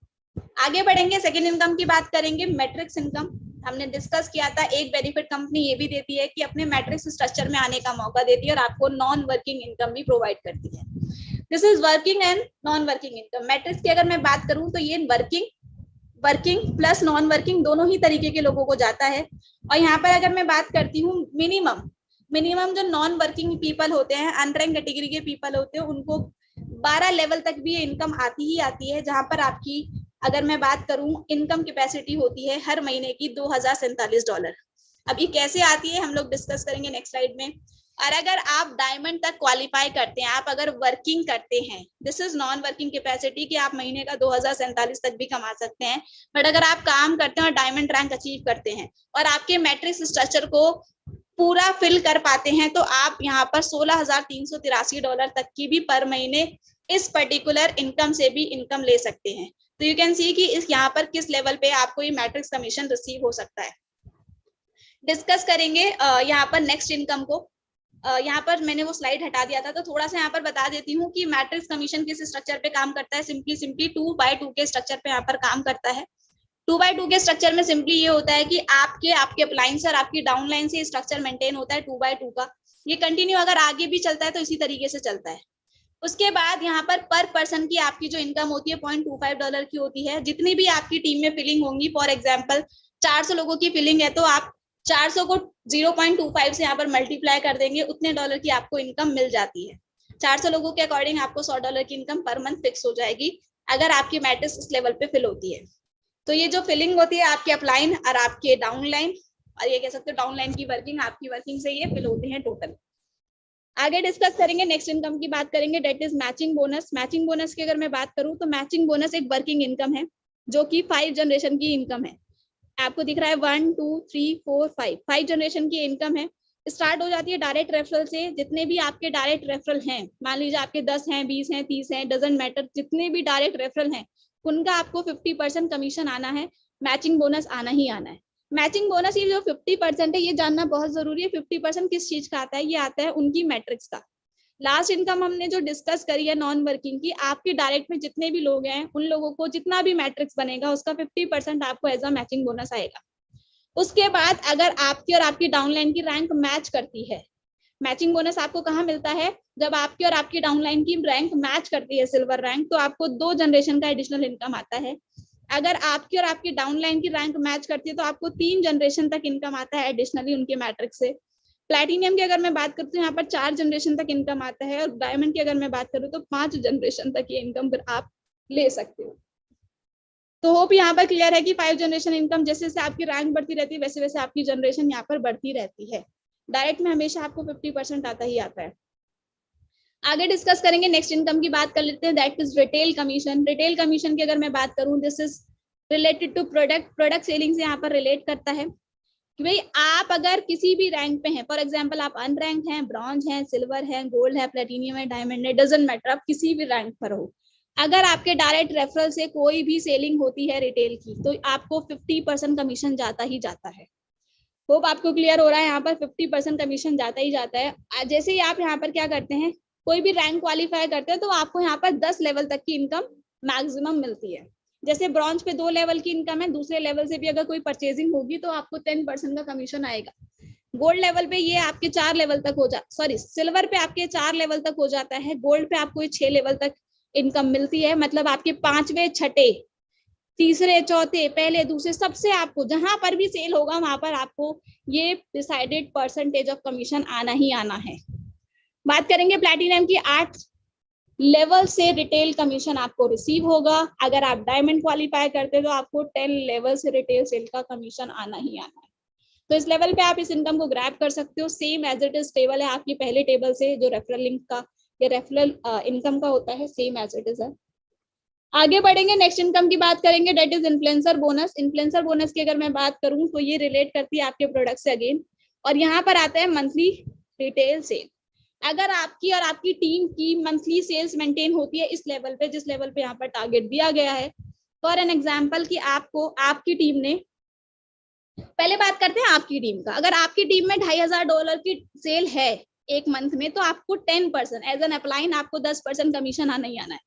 आगे बढ़ेंगे, सेकेंड इनकम की बात करेंगे, मैट्रिक्स इनकम। हमने डिस्कस किया था, एक बेनिफिट कंपनी ये भी देती है कि अपने मैट्रिक्स स्ट्रक्चर में आने का मौका देती है और आपको नॉन वर्किंग इनकम भी प्रोवाइड करती है। This is working and non working income. Matrix की अगर मैं बात करूं तो ये वर्किंग प्लस नॉन वर्किंग दोनों ही तरीके के लोगों को जाता है। और यहाँ पर अगर मैं बात करती हूँ मिनिमम जो नॉन वर्किंग पीपल होते हैं, अनरैंक कैटेगरी के पीपल होते हैं, उनको 12 लेवल तक भी इनकम आती ही आती है, जहां पर आपकी अगर मैं बात करूं इनकम कैपेसिटी होती है हर महीने की $2047। अब ये कैसे आती है हम लोग डिस्कस करेंगे नेक्स्ट स्लाइड में। और अगर आप डायमंड तक क्वालिफाई करते हैं, आप अगर वर्किंग करते हैं, this is non working capacity कि आप महीने का 2047 तक भी कमा सकते हैं, बट अगर आप काम करते हैं और डायमंड रैंक अचीव करते हैं और आपके मैट्रिक्स स्ट्रक्चर को पूरा फिल कर पाते हैं, तो आप यहाँ पर $16,383 तक की भी पर महीने इस पर्टिकुलर इनकम से भी इनकम ले सकते हैं। तो यू कैन सी कि इस यहाँ पर किस लेवल पे आपको ये मैट्रिक्स कमीशन रिसीव हो सकता है। डिस्कस करेंगे यहाँ पर नेक्स्ट इनकम को। यहाँ पर मैंने वो स्लाइड हटा दिया था, तो थोड़ा सा यहाँ पर बता देती हूँ कि मैट्रिक्स कमीशन किस स्ट्रक्चर पे काम करता है। सिंपली 2/2 के स्ट्रक्चर पे यहाँ पर काम करता है। 2/2 के स्ट्रक्चर में सिंपली ये होता है कि आपके अपलाइंस और आपकी डाउनलाइन से स्ट्रक्चर मेंटेन होता है 2/2 का। ये कंटिन्यू अगर आगे भी चलता है तो इसी तरीके से चलता है। उसके बाद यहाँ पर पर्सन की आपकी जो इनकम होती है $0.25 की होती है। जितनी भी आपकी टीम में फिलिंग होंगी, फॉर एग्जाम्पल 400 लोगों की फिलिंग है, तो आप 400 को 0.25 से यहाँ पर मल्टीप्लाई कर देंगे, उतने डॉलर की आपको इनकम मिल जाती है। 400 लोगों के अकॉर्डिंग आपको $100 की इनकम पर मंथ फिक्स हो जाएगी अगर आपकी मैट्रिक्स इस लेवल पे फिल होती है। तो ये जो फिलिंग होती है आपके अपलाइन और आपके डाउनलाइन, और ये कह सकते हो डाउनलाइन की वर्किंग, आपकी वर्किंग से ये फिल होते हैं टोटल। आगे डिस्कस करेंगे, नेक्स्ट इनकम की बात करेंगे, that is matching bonus. Matching bonus की अगर मैं बात करूं तो मैचिंग बोनस एक वर्किंग इनकम है जो कि 5 जनरेशन की इनकम है। आपको दिख रहा है 1 2 3 4 5 जनरेशन की इनकम है। स्टार्ट हो जाती है डायरेक्ट रेफरल से। जितने भी आपके डायरेक्ट रेफरल हैं, मान लीजिए आपके 10 हैं, 20 हैं, 30 हैं, डजंट मैटर, जितने भी डायरेक्ट रेफरल हैं उनका आपको 50% कमीशन आना है, मैचिंग बोनस आना ही आना है। मैचिंग बोनस ये जो 50% है, ये जानना बहुत जरूरी है। 50% किस चीज का आता है? ये आता है उनकी मैट्रिक्स का। लास्ट इनकम हमने जो डिस्कस करी है नॉन वर्किंग की, आपकी डायरेक्ट में जितने भी लोग हैं उन लोगों को जितना भी मैट्रिक्स बनेगा उसका 50% आपको एज अ मैचिंग बोनस आएगा। उसके बाद अगर आपकी और आपकी डाउनलाइन की रैंक मैच करती है, मैचिंग बोनस आपको कहाँ मिलता है? जब आपकी और आपकी डाउनलाइन की रैंक मैच करती है, सिल्वर रैंक, तो आपको 2 जनरेशन का एडिशनल इनकम आता है। अगर आपकी और आपकी डाउनलाइन की रैंक मैच करती है तो आपको 3 जनरेशन तक इनकम आता है एडिशनली उनके मैट्रिक्स से। प्लैटिनियम की अगर मैं बात करती हूँ यहाँ पर 4 जनरेशन तक इनकम आता है, और डायमंड की अगर मैं बात करूँ तो 5 जनरेशन तक ये इनकम फिर आप ले सकते हो। तो होप यहाँ पर क्लियर है कि 5 जनरेशन इनकम, जैसे जैसे आपकी रैंक बढ़ती रहती है वैसे वैसे आपकी जनरेशन यहाँ पर बढ़ती रहती है। डायरेक्ट में हमेशा आपको 50% आता ही आता है। आगे डिस्कस करेंगे, नेक्स्ट इनकम की बात कर लेते हैं, that is retail commission. Retail commission की अगर मैं बात करूं, this is related to product selling से यहाँ पर रिलेट करता है कि भाई आप अगर किसी भी रैंक पे हैं, फॉर एग्जांपल आप अनरैंक हैं, ब्रॉन्ज हैं, सिल्वर है, गोल्ड है, प्लेटिनियम है, डायमंड है, डजंट मैटर, आप किसी भी रैंक पर हो, अगर आपके डायरेक्ट रेफरल से कोई भी सेलिंग होती है रिटेल की, तो आपको 50% कमीशन जाता ही जाता है। होप आपको क्लियर हो रहा है, यहाँ पर 50% कमीशन जाता ही जाता है। जैसे ही आप यहाँ पर क्या करते हैं, कोई भी रैंक क्वालिफाई करते हैं तो आपको यहाँ पर 10 लेवल तक की इनकम मैक्सिमम मिलती है। जैसे ब्रॉन्ज पे 2 लेवल की इनकम है, दूसरे लेवल से भी अगर कोई परचेजिंग होगी तो आपको 10% का कमीशन आएगा। गोल्ड लेवल पे ये आपके 4 लेवल तक हो जा सॉरी सिल्वर पे आपके 4 लेवल तक हो जाता है, गोल्ड पे आपको 6 लेवल तक इनकम मिलती है। मतलब आपके 5वें, 6ठे, तीसरे, चौथे, पहले, दूसरे, सबसे आपको जहां पर भी सेल होगा वहां पर आपको ये डिसाइडेड परसेंटेज ऑफ कमीशन आना ही आना है। बात करेंगे प्लैटिनम की, 8 लेवल से रिटेल कमीशन आपको रिसीव होगा। अगर आप डायमंड क्वालिफाई करते तो आपको 10 लेवल से रिटेल सेल का कमीशन आना ही आना है। तो इस लेवल पे आप इस इनकम को ग्रैब कर सकते हो। Same as it is table है आपकी पहले टेबल से, जो रेफरल लिंक का या रेफरल इनकम का होता है, सेम एज इट इज है। आगे बढ़ेंगे, नेक्स्ट इनकम की बात करेंगे, that is influencer bonus. Influencer bonus की अगर मैं बात करूं तो ये रिलेट करती है आपके प्रोडक्ट से अगेन, और यहाँ पर आता है मंथली रिटेल सेल। अगर आपकी और आपकी टीम की मंथली सेल्स मेंटेन होती है इस लेवल पे, जिस लेवल पे यहाँ पर टारगेट दिया गया है, फॉर एन एग्जाम्पल कि आपको आपकी टीम ने, पहले बात करते हैं आपकी टीम का, अगर आपकी टीम में $2,500 की सेल है एक मंथ में, तो आपको 10% एज एन अपलाइन आपको 10% कमीशन आना ही आना है।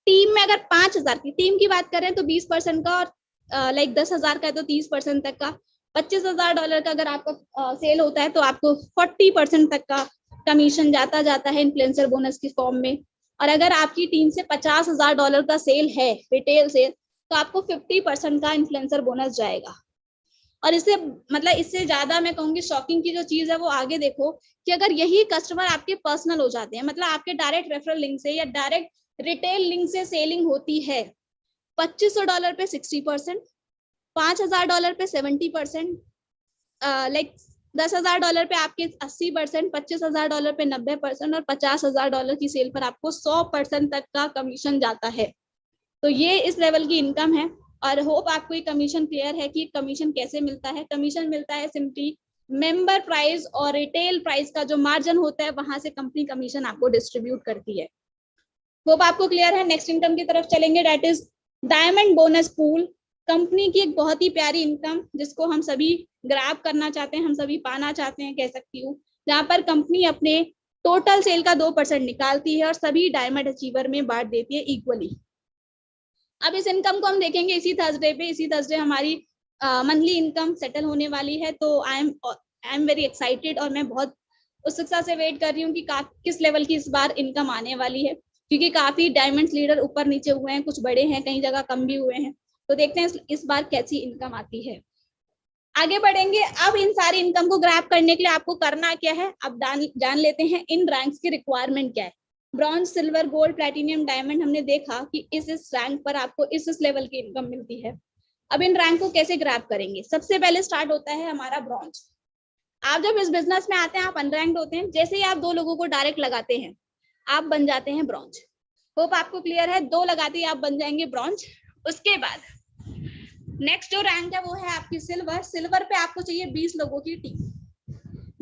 टीम में अगर 5,000 की टीम की बात करें तो 20% का, और लाइक 10,000 का है तो 30% तक का, $25,000 का अगर आपका सेल होता है तो आपको 40% तक का कमीशन जाता है इन्फ्लुएंसर बोनस की फॉर्म में। और अगर आपकी टीम से $50,000 का सेल है रिटेल सेल, तो आपको 50% का इन्फ्लुएंसर बोनस जाएगा। और इससे मतलब इससे ज्यादा मैं कहूंगी शॉकिंग की जो चीज है वो आगे देखो, कि अगर यही कस्टमर आपके पर्सनल हो जाते हैं, मतलब आपके डायरेक्ट रेफरल लिंक से या डायरेक्ट रिटेल लिंक से सेलिंग होती है, $2,500 पे 60%, $5,000 पे 70%, लाइक $10,000 पे आपके 80%, $25,000 पे 90% और $50,000 की सेल पर आपको 100% तक का कमीशन जाता है। तो ये इस लेवल की इनकम है। और होप आपको ये कमीशन क्लियर है कि कमीशन कैसे मिलता है। कमीशन मिलता है सिंपली मेंबर प्राइस और रिटेल प्राइस का जो मार्जिन होता है वहां से कंपनी कमीशन आपको डिस्ट्रीब्यूट करती है। होप आपको क्लियर है। नेक्स्ट इनकम की तरफ चलेंगे, that is diamond bonus pool. Company की एक बहुत ही प्यारी इनकम जिसको हम सभी ग्रैब करना चाहते हैं, हम सभी पाना चाहते हैं कह सकती हूँ, जहां पर कंपनी अपने टोटल सेल का 2% निकालती है और सभी डायमंड अचीवर में बांट देती है इक्वली। अब इस इनकम को हम देखेंगे इसी थर्सडे पे। इसी थर्सडे हमारी मंथली इनकम सेटल होने वाली है। तो आई एम वेरी एक्साइटेड और मैं बहुत उत्सुकता से वेट कर रही हूँ कि किस लेवल की इस बार इनकम आने वाली है, क्योंकि काफी डायमंड्स लीडर ऊपर नीचे हुए हैं, कुछ बड़े हैं, कई जगह कम भी हुए हैं। तो देखते हैं इस बार कैसी इनकम आती है। आगे बढ़ेंगे। अब इन सारी इनकम को ग्रैब करने के लिए आपको करना क्या है, अब जान लेते हैं इन रैंक्स की रिक्वायरमेंट क्या है। Bronze, silver, gold, platinum, diamond, हमने देखा कि इस रैंक पर आपको इस लेवल की इनकम मिलती है। अब इन रैंक को कैसे ग्रैब करेंगे? सबसे पहले स्टार्ट होता है हमारा ब्रॉन्ज। आप जब इस बिजनेस में आते हैं आप अनरैंक्ड होते हैं, जैसे ही आप 2 लोगों को डायरेक्ट लगाते हैं आप बन जाते हैं ब्रॉन्ज। होप आपको क्लियर है, 2 लगाते ही आप बन जाएंगे ब्रॉन्ज। उसके बाद नेक्स्ट जो रैंक है वो है आपकी सिल्वर। सिल्वर पे आपको चाहिए 20 लोगों की टीम।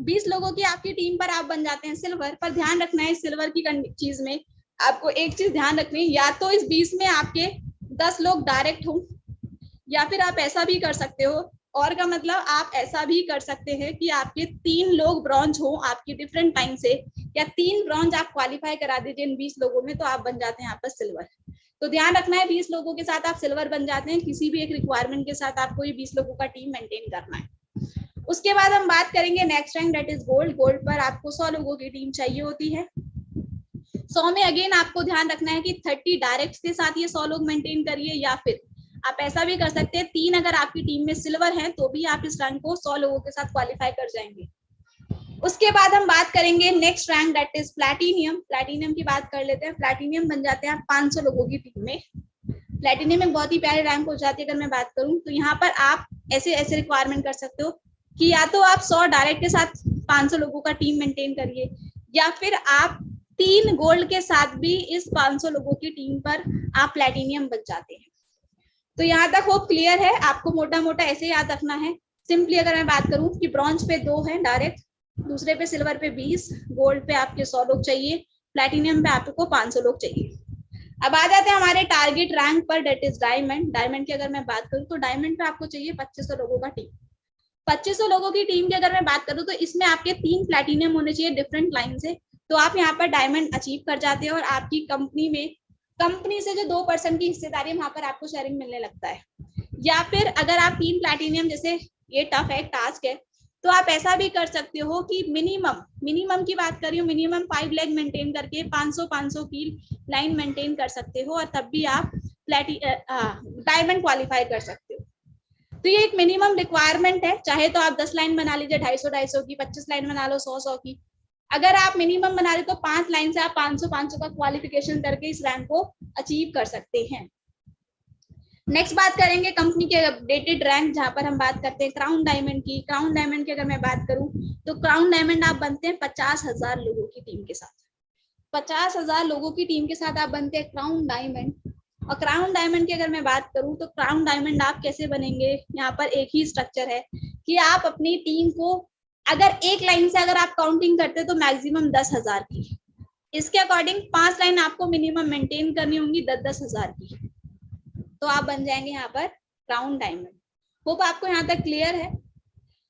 20 लोगों की आपकी टीम पर आप बन जाते हैं सिल्वर। पर ध्यान रखना है सिल्वर की चीज में आपको एक चीज ध्यान रखनी है, या तो इस 20 में आपके 10 लोग डायरेक्ट हो, या फिर आप ऐसा भी कर सकते हो, और का मतलब आप ऐसा भी कर सकते हैं कि आपके 3 लोग ब्रॉन्ज हो आपकी डिफरेंट टाइम से, या 3 ब्रॉन्ज आप क्वालिफाई करा दीजिए इन 20 लोगों में, तो आप बन जाते हैं यहाँ पर सिल्वर। तो ध्यान रखना है 20 लोगों के साथ आप सिल्वर बन जाते हैं। किसी भी एक रिक्वायरमेंट के साथ आपको ये 20 लोगों का टीम मेंटेन करना है। उसके बाद हम बात करेंगे next rank, that is gold. Gold पर आपको 100 लोगों की टीम चाहिए होती है। 100 में अगेन आपको ध्यान रखना है कि 30 डायरेक्ट के साथ ये 100 लोग मेंटेन करिए, या फिर आप ऐसा भी कर सकते हैं 3 अगर आपकी टीम में सिल्वर है तो भी आप इस रैंक को 100 लोगों के साथ क्वालिफाई कर जाएंगे। उसके बाद हम बात करेंगे next rank, that is platinum. Platinum की बात कर लेते हैं। प्लैटिनियम बन जाते हैं 500 लोगों की टीम में। प्लैटिनियम में बहुत ही प्यारे रैंक हो जाती है। अगर मैं बात करूं तो यहाँ पर आप ऐसे रिक्वायरमेंट कर सकते हो कि या तो आप 100 डायरेक्ट के साथ 500 लोगों का टीम मेंटेन करिए, या फिर आप 3 गोल्ड के साथ भी इस 500 लोगों की टीम पर आप प्लैटिनियम बन जाते हैं। तो यहाँ तक होप क्लियर है। आपको मोटा मोटा ऐसे याद रखना है। सिंपली अगर मैं बात करूं कि ब्रॉन्ज पे 2 है डायरेक्ट, दूसरे पे सिल्वर पे 20, गोल्ड पे आपके 100 लोग चाहिए, प्लैटिनियम पे आपको 500 लोग चाहिए। अब आ जाते हैं हमारे टारगेट रैंक पर, डेट इज डायमंड। डायमंड की अगर मैं बात करूं तो डायमंड पे आपको चाहिए 2500 लोगों का टीम। 2500 लोगों की टीम की अगर मैं बात करूं तो इसमें आपके 3 प्लैटिनियम होने चाहिए डिफरेंट लाइन से, तो आप यहाँ पर डायमंड अचीव कर जाते हैं और आपकी कंपनी से जो 2% की हिस्सेदारी वहां पर आपको शेयरिंग मिलने लगता है। या फिर अगर आप 3 प्लैटिनियम, जैसे ये टफ है, टास्क है, तो आप ऐसा भी कर सकते हो कि मिनिमम की बात करिए, मिनिमम 5 लेग मेंटेन करके 500 की लाइन मेंटेन कर सकते हो, और तब भी आप डायमंड क्वालिफाई कर सकते हो। तो ये एक मिनिमम रिक्वायरमेंट है। चाहे तो आप 10 लाइन बना लीजिए 250 की, 25 लाइन बना लो 100 की। अगर आप मिनिमम बना रहे तो 5 लाइन से आप 500 का क्वालिफिकेशन करके इस रैंक को अचीव कर सकते हैं। नेक्स्ट बात करेंगे कंपनी के अपडेटेड रैंक, जहां पर हम बात करते हैं क्राउन डायमंड की। क्राउन डायमंड की अगर मैं बात करूं तो क्राउन डायमंड आप बनते हैं 50,000 लोगों की टीम के साथ। 50,000 लोगों की टीम के साथ आप बनते हैं क्राउन डायमंड। और क्राउन डायमंड की अगर मैं बात करूं तो क्राउन डायमंड आप कैसे बनेंगे, यहाँ पर एक ही स्ट्रक्चर है कि आप अपनी टीम को अगर एक लाइन से अगर आप काउंटिंग करते तो मैक्सिमम 10,000 की, इसके अकॉर्डिंग 5 लाइन आपको मिनिमम मेंटेन करनी होंगी 10,000 की, तो आप बन जाएंगे यहाँ पर क्राउन डायमंड। होप आपको यहाँ तक क्लियर है।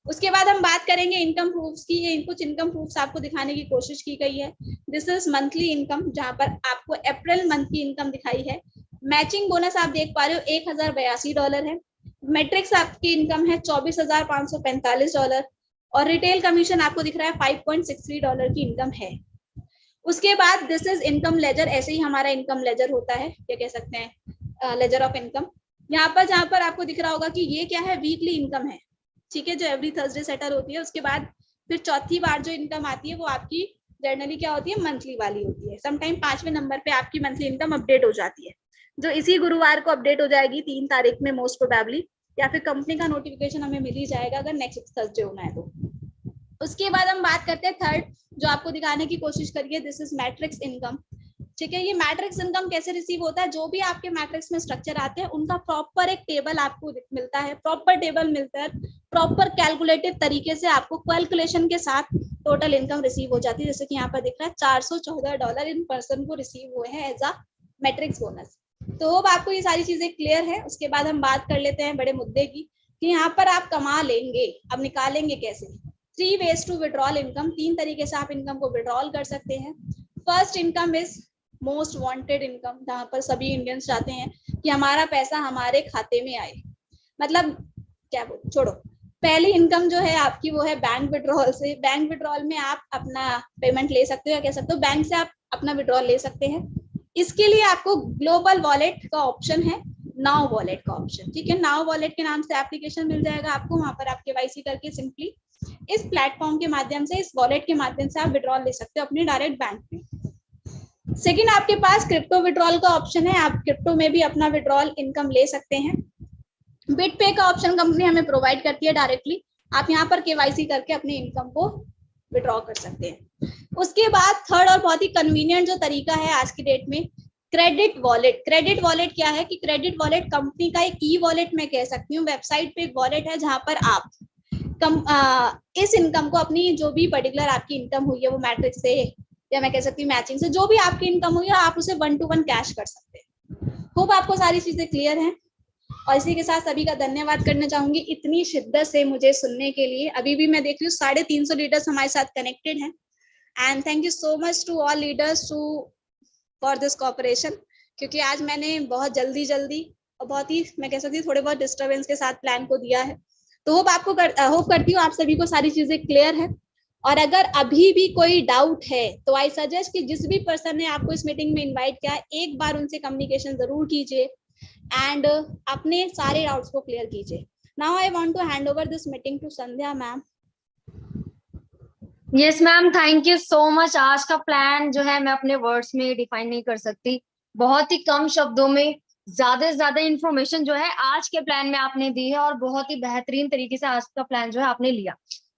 उसके बाद हम बात करेंगे इनकम प्रूफ्स की। ये कुछ इनकम प्रूफ्स आपको दिखाने की कोशिश की गई है। दिस इज मंथली इनकम, जहां पर आपको अप्रैल मंथ की इनकम दिखाई है। मैचिंग बोनस आप देख पा रहे हो $1,082 है। मैट्रिक्स आपकी इनकम है $24,545, और रिटेल कमीशन आपको दिख रहा है $5.63 की इनकम है। उसके बाद दिस इज इनकम लेजर। ऐसे ही हमारा इनकम लेजर होता है, क्या कह सकते हैं, लेजर ऑफ इनकम। यहाँ पर जहां पर आपको दिख रहा होगा कि ये क्या है, वीकली इनकम है, ठीक है, जो एवरी थर्सडे सेटल होती है। उसके बाद फिर चौथी बार जो इनकम आती है वो आपकी जर्नली क्या होती है, मंथली वाली होती है। समटाइम 5वें नंबर पे आपकी मंथली इनकम अपडेट हो जाती है, जो इसी गुरुवार को अपडेट हो जाएगी 3 तारीख में मोस्ट प्रोबेबली, या फिर कंपनी का नोटिफिकेशन हमें मिल ही जाएगा अगर नेक्स्ट थर्सडे होना है तो। उसके बाद हम बात करते हैं थर्ड, जो आपको दिखाने की कोशिश करिए, दिस इज मैट्रिक्स इनकम। ठीक है, ये मैट्रिक्स इनकम कैसे रिसीव होता है, जो भी आपके मैट्रिक्स में स्ट्रक्चर आते हैं उनका प्रॉपर एक टेबल आपको मिलता है, प्रॉपर टेबल मिलता है, प्रॉपर कैलकुलेटेड तरीके से आपको कैलकुलेशन के साथ टोटल इनकम रिसीव हो जाती है। जैसे कि यहाँ पर दिख रहा है $414 इन पर्सन को रिसीव हुए हैं एज अ मैट्रिक्स बोनस। तो होप आपको ये सारी चीजें क्लियर है। उसके बाद हम बात कर लेते हैं बड़े मुद्दे की, कि यहाँ पर आप कमा लेंगे, अब निकालेंगे कैसे। 3 ways टू विड्रॉल इनकम, 3 तरीके से आप इनकम को विड्रॉल कर सकते हैं। First income is most wanted income, जहां पर सभी इंडियंस चाहते हैं कि हमारा पैसा हमारे खाते में आए। मतलब क्या बोल, छोड़ो, पहली इनकम जो है आपकी वो है बैंक विड्रॉल से। बैंक विड्रॉल में आप अपना पेमेंट ले सकते हो, या कह सकते हो बैंक से आप अपना विड्रॉल ले सकते हैं। इसके लिए आपको ग्लोबल वॉलेट का ऑप्शन है, नाउ वॉलेट का ऑप्शन। ठीक है, नाउ वॉलेट के नाम से एप्लीकेशन मिल जाएगा आपको, वहां पर आप केवाईसी करके सिंपली इस प्लेटफॉर्म के माध्यम से, इस वॉलेट के माध्यम से आप विड्रॉल ले सकते हो अपने डायरेक्ट बैंक में। सेकंड, आपके पास क्रिप्टो विड्रॉल का ऑप्शन है, आप क्रिप्टो में भी अपना विड्रॉल इनकम ले सकते हैं। बिटपे का ऑप्शन कंपनी हमें प्रोवाइड करती है डायरेक्टली, आप यहाँ पर केवाईसी करके अपने इनकम को विड्रॉ कर सकते हैं। उसके बाद थर्ड और बहुत ही कन्वीनियंट जो तरीका है आज की डेट में, क्रेडिट वॉलेट। क्रेडिट वॉलेट क्या है कि क्रेडिट वॉलेट कंपनी का एक ई वॉलेट मैं कह सकती हूँ, वेबसाइट पे एक वॉलेट है जहां पर आप इस इनकम को, अपनी जो भी पर्टिकुलर आपकी इनकम हुई है वो मैट्रिक्स से, या मैं कह सकती हूँ मैचिंग से, जो भी आपकी इनकम हुई है आप उसे 1 to 1 कैश कर सकते हैं। होप आपको सारी चीजें क्लियर हैं। और इसी के साथ सभी का धन्यवाद करना चाहूंगी इतनी शिद्दत से मुझे सुनने के लिए। अभी भी मैं देख रही हूँ 350 लीडर्स हमारे साथ कनेक्टेड हैं, and thank you so much to all leaders too for this cooperation, क्योंकि आज मैंने बहुत जल्दी और बहुत ही, मैं कह सकती हूँ, थोड़े बहुत डिस्टर्बेंस के साथ प्लान को दिया है। तो होप होप करती हूँ आप सभी को सारी चीजें क्लियर है। और अगर अभी भी कोई डाउट है तो आई सजेस्ट कि जिस भी पर्सन ने आपको इस मीटिंग में इनवाइट किया, एक बार उनसे कम्युनिकेशन जरूर कीजिए एंड अपने सारे डाउट्स को क्लियर कीजिए। Now I want to hand over this meeting to Sandhya ma'am. Yes ma'am, thank you so much. आज का प्लान जो है मैं अपने वर्ड्स में डिफाइन नहीं कर सकती, बहुत ही कम शब्दों में ज्यादा से ज्यादा इंफॉर्मेशन जो है आज के प्लान में आपने दी है, और बहुत ही बेहतरीन तरीके से आज का प्लान जो है आपने लिया।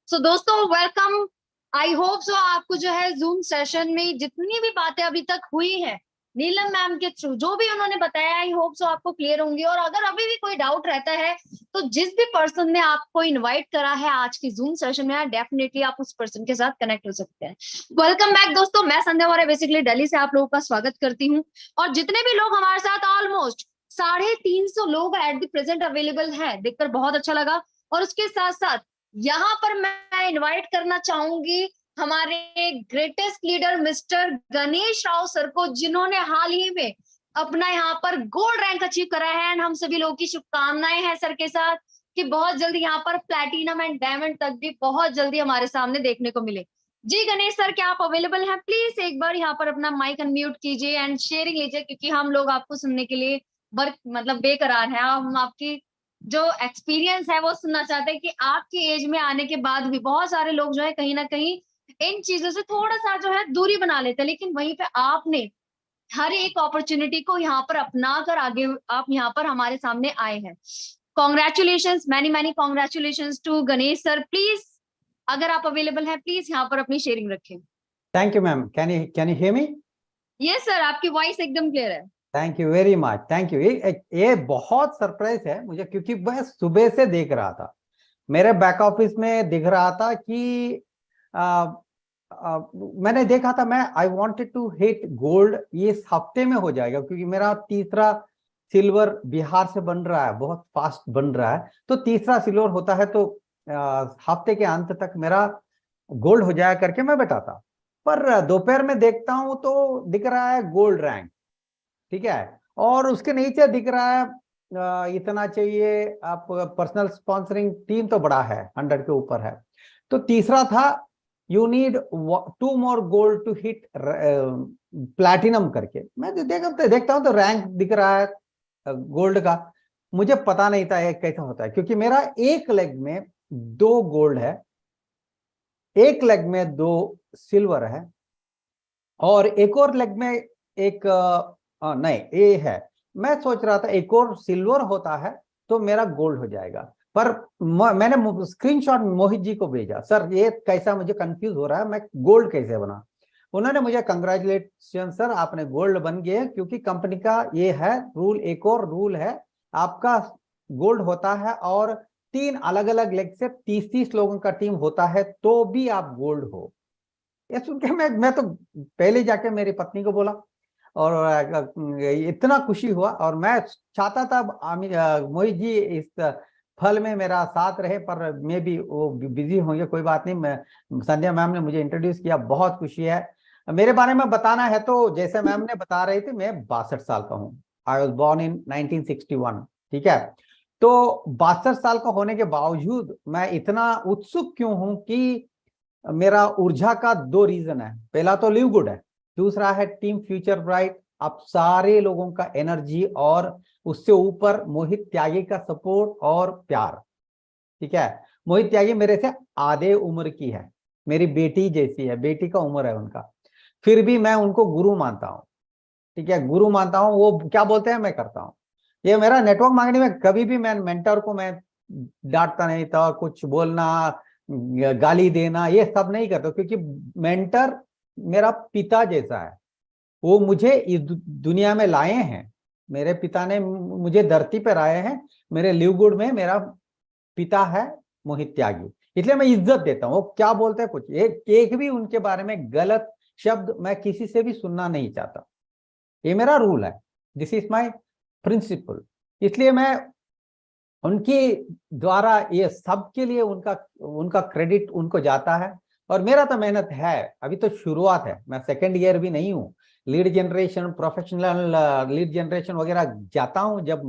सो दोस्तों, वेलकम। आई होप सो आपको जो है जूम सेशन में जितनी भी बातें अभी तक हुई है नीलम मैम के थ्रू, जो भी उन्होंने बताया, आई होप सो आपको क्लियर होंगी। और अगर अभी भी कोई डाउट रहता है तो जिस भी पर्सन ने आपको इनवाइट करा है आज की जूम सेशन में, डेफिनेटली आप उस पर्सन के साथ कनेक्ट हो सकते हैं। वेलकम बैक दोस्तों, मैं संध्या मौर्य बेसिकली दिल्ली से आप लोगों का स्वागत करती हूँ। और जितने भी लोग हमारे साथ, ऑलमोस्ट 350 लोग एट द प्रेजेंट अवेलेबल है, देखकर बहुत अच्छा लगा। और उसके साथ साथ यहाँ पर मैं इन्वाइट करना चाहूंगी हमारे greatest leader mister Ganesh Rao sir को, जिन्होंने हाल ही में अपना यहाँ पर गोल्ड रैंक अचीव करा है। एंड हम सभी लोगों की शुभकामनाएं हैं सर के साथ कि बहुत जल्दी यहाँ पर प्लैटिनम एंड डायमंड तक भी बहुत जल्दी हमारे सामने देखने को मिले। जी गणेश सर, क्या आप अवेलेबल हैं? प्लीज एक बार यहाँ पर अपना माइक अनम्यूट कीजिए एंड शेयरिंग लीजिए, क्योंकि हम लोग आपको सुनने के लिए बेकरार हैं। हम आपकी जो एक्सपीरियंस है वो सुनना चाहते हैं कि आपकी एज में आने के बाद भी बहुत सारे लोग जो है कहीं ना कहीं इन चीजों से थोड़ा सा जो है दूरी बना लेते हैं, लेकिन वहीं पे आपने हर एक अपॉर्चुनिटी को यहाँ पर अपना कर आगे आप यहाँ पर हमारे सामने आए हैं। Congratulation, many many congratulation to Ganesh sir. Please अगर आप अवेलेबल हैं, प्लीज यहाँ पर अपनी शेयरिंग रखें। Thank you ma'am, can you hear me? Yes sir, आपकी वॉइस एकदम क्लियर है। Thank you very much, thank you. ये बहुत सरप्राइज है मुझे, क्योंकि मैं सुबह से देख रहा था, मेरे बैक ऑफिस में दिख रहा था कि मैंने देखा था, मैं I wanted to hit gold ये इस हफ्ते में हो जाएगा, क्योंकि मेरा तीसरा सिल्वर बिहार से बन रहा है, बहुत फास्ट बन रहा है। तो तीसरा सिल्वर होता है तो हफ्ते के अंत तक मेरा गोल्ड हो जाया करके मैं बैठा था। पर दोपहर में देखता हूं तो दिख रहा है गोल्ड रैंक, ठीक है, और उसके नीचे दिख रहा है इतना चाहिए आप पर्सनल स्पॉन्सरिंग टीम तो बड़ा है, 100 के ऊपर है। तो तीसरा था you need 2 more gold to hit platinum करके। मैं देखता हूं तो रैंक दिख रहा है गोल्ड का। मुझे पता नहीं था ये कैसा होता है, क्योंकि मेरा एक लेग में 2 गोल्ड है, एक लेग में 2 सिल्वर है, और एक और लेग में एक नहीं ये है। मैं सोच रहा था एक और सिल्वर होता है तो मेरा गोल्ड हो जाएगा, पर मैंने स्क्रीनशॉट मोहित जी को भेजा, सर ये कैसा, मुझे कंफ्यूज हो रहा है, मैं गोल्ड कैसे बना। उन्होंने मुझे कंग्रेचुलेशन सर, आपने गोल्ड बन गए, क्योंकि कंपनी का ये है रूल, एक और रूल है आपका, गोल्ड होता है और 3 अलग अलग लेग से 30-30 लोगों का टीम होता है तो भी आप गोल्ड हो। ये सुन के मैं तो पहले जाके मेरी पत्नी को बोला और इतना खुशी हुआ, और मैं चाहता था मोहित जी इस फल में मेरा साथ रहे, पर मैं भी वो बिजी होंगे, कोई बात नहीं। मैं संध्या मैम ने मुझे इंट्रोड्यूस किया, बहुत खुशी है। मेरे बारे में बताना है तो जैसे मैम ने बता रही थी, मैं 62 साल का हूँ। आई वॉज बॉर्न इन 1961, ठीक है। तो 62 साल का होने के बावजूद मैं इतना उत्सुक क्यों हूं कि मेरा ऊर्जा का 2 रीजन है। पहला तो लिव गुड है, दूसरा है टीम फ्यूचर ब्राइट। आप सारे लोगों का एनर्जी, और उससे ऊपर मोहित त्यागी का सपोर्ट और प्यार, ठीक है। मोहित त्यागी मेरे से आधे उम्र की है, मेरी बेटी जैसी है, बेटी का उम्र है उनका, फिर भी मैं उनको गुरु मानता हूँ, ठीक है, गुरु मानता हूँ। वो क्या बोलते हैं मैं करता हूँ। ये मेरा नेटवर्क मार्केटिंग में कभी भी मैं मेंटर को मैं डांटता नहीं था, कुछ बोलना, गाली देना, ये सब नहीं करता, क्योंकि मेंटर मेरा पिता जैसा है। वो मुझे इस दुनिया में लाए हैं, मेरे पिता ने मुझे धरती पर आए हैं। मेरे लिवगुड में मेरा पिता है मोहित त्यागी, इसलिए मैं इज्जत देता हूँ। वो क्या बोलते हैं कुछ, एक भी उनके बारे में गलत शब्द मैं किसी से भी सुनना नहीं चाहता। ये मेरा रूल है, दिस इज माई प्रिंसिपल। इसलिए मैं उनके द्वारा ये सबके लिए उनका क्रेडिट उनको जाता है। और मेरा तो मेहनत है, अभी तो शुरुआत है, मैं सेकेंड ईयर भी नहीं हूँ। Lead generation, professional lead generation वगैरह जाता हूँ, जब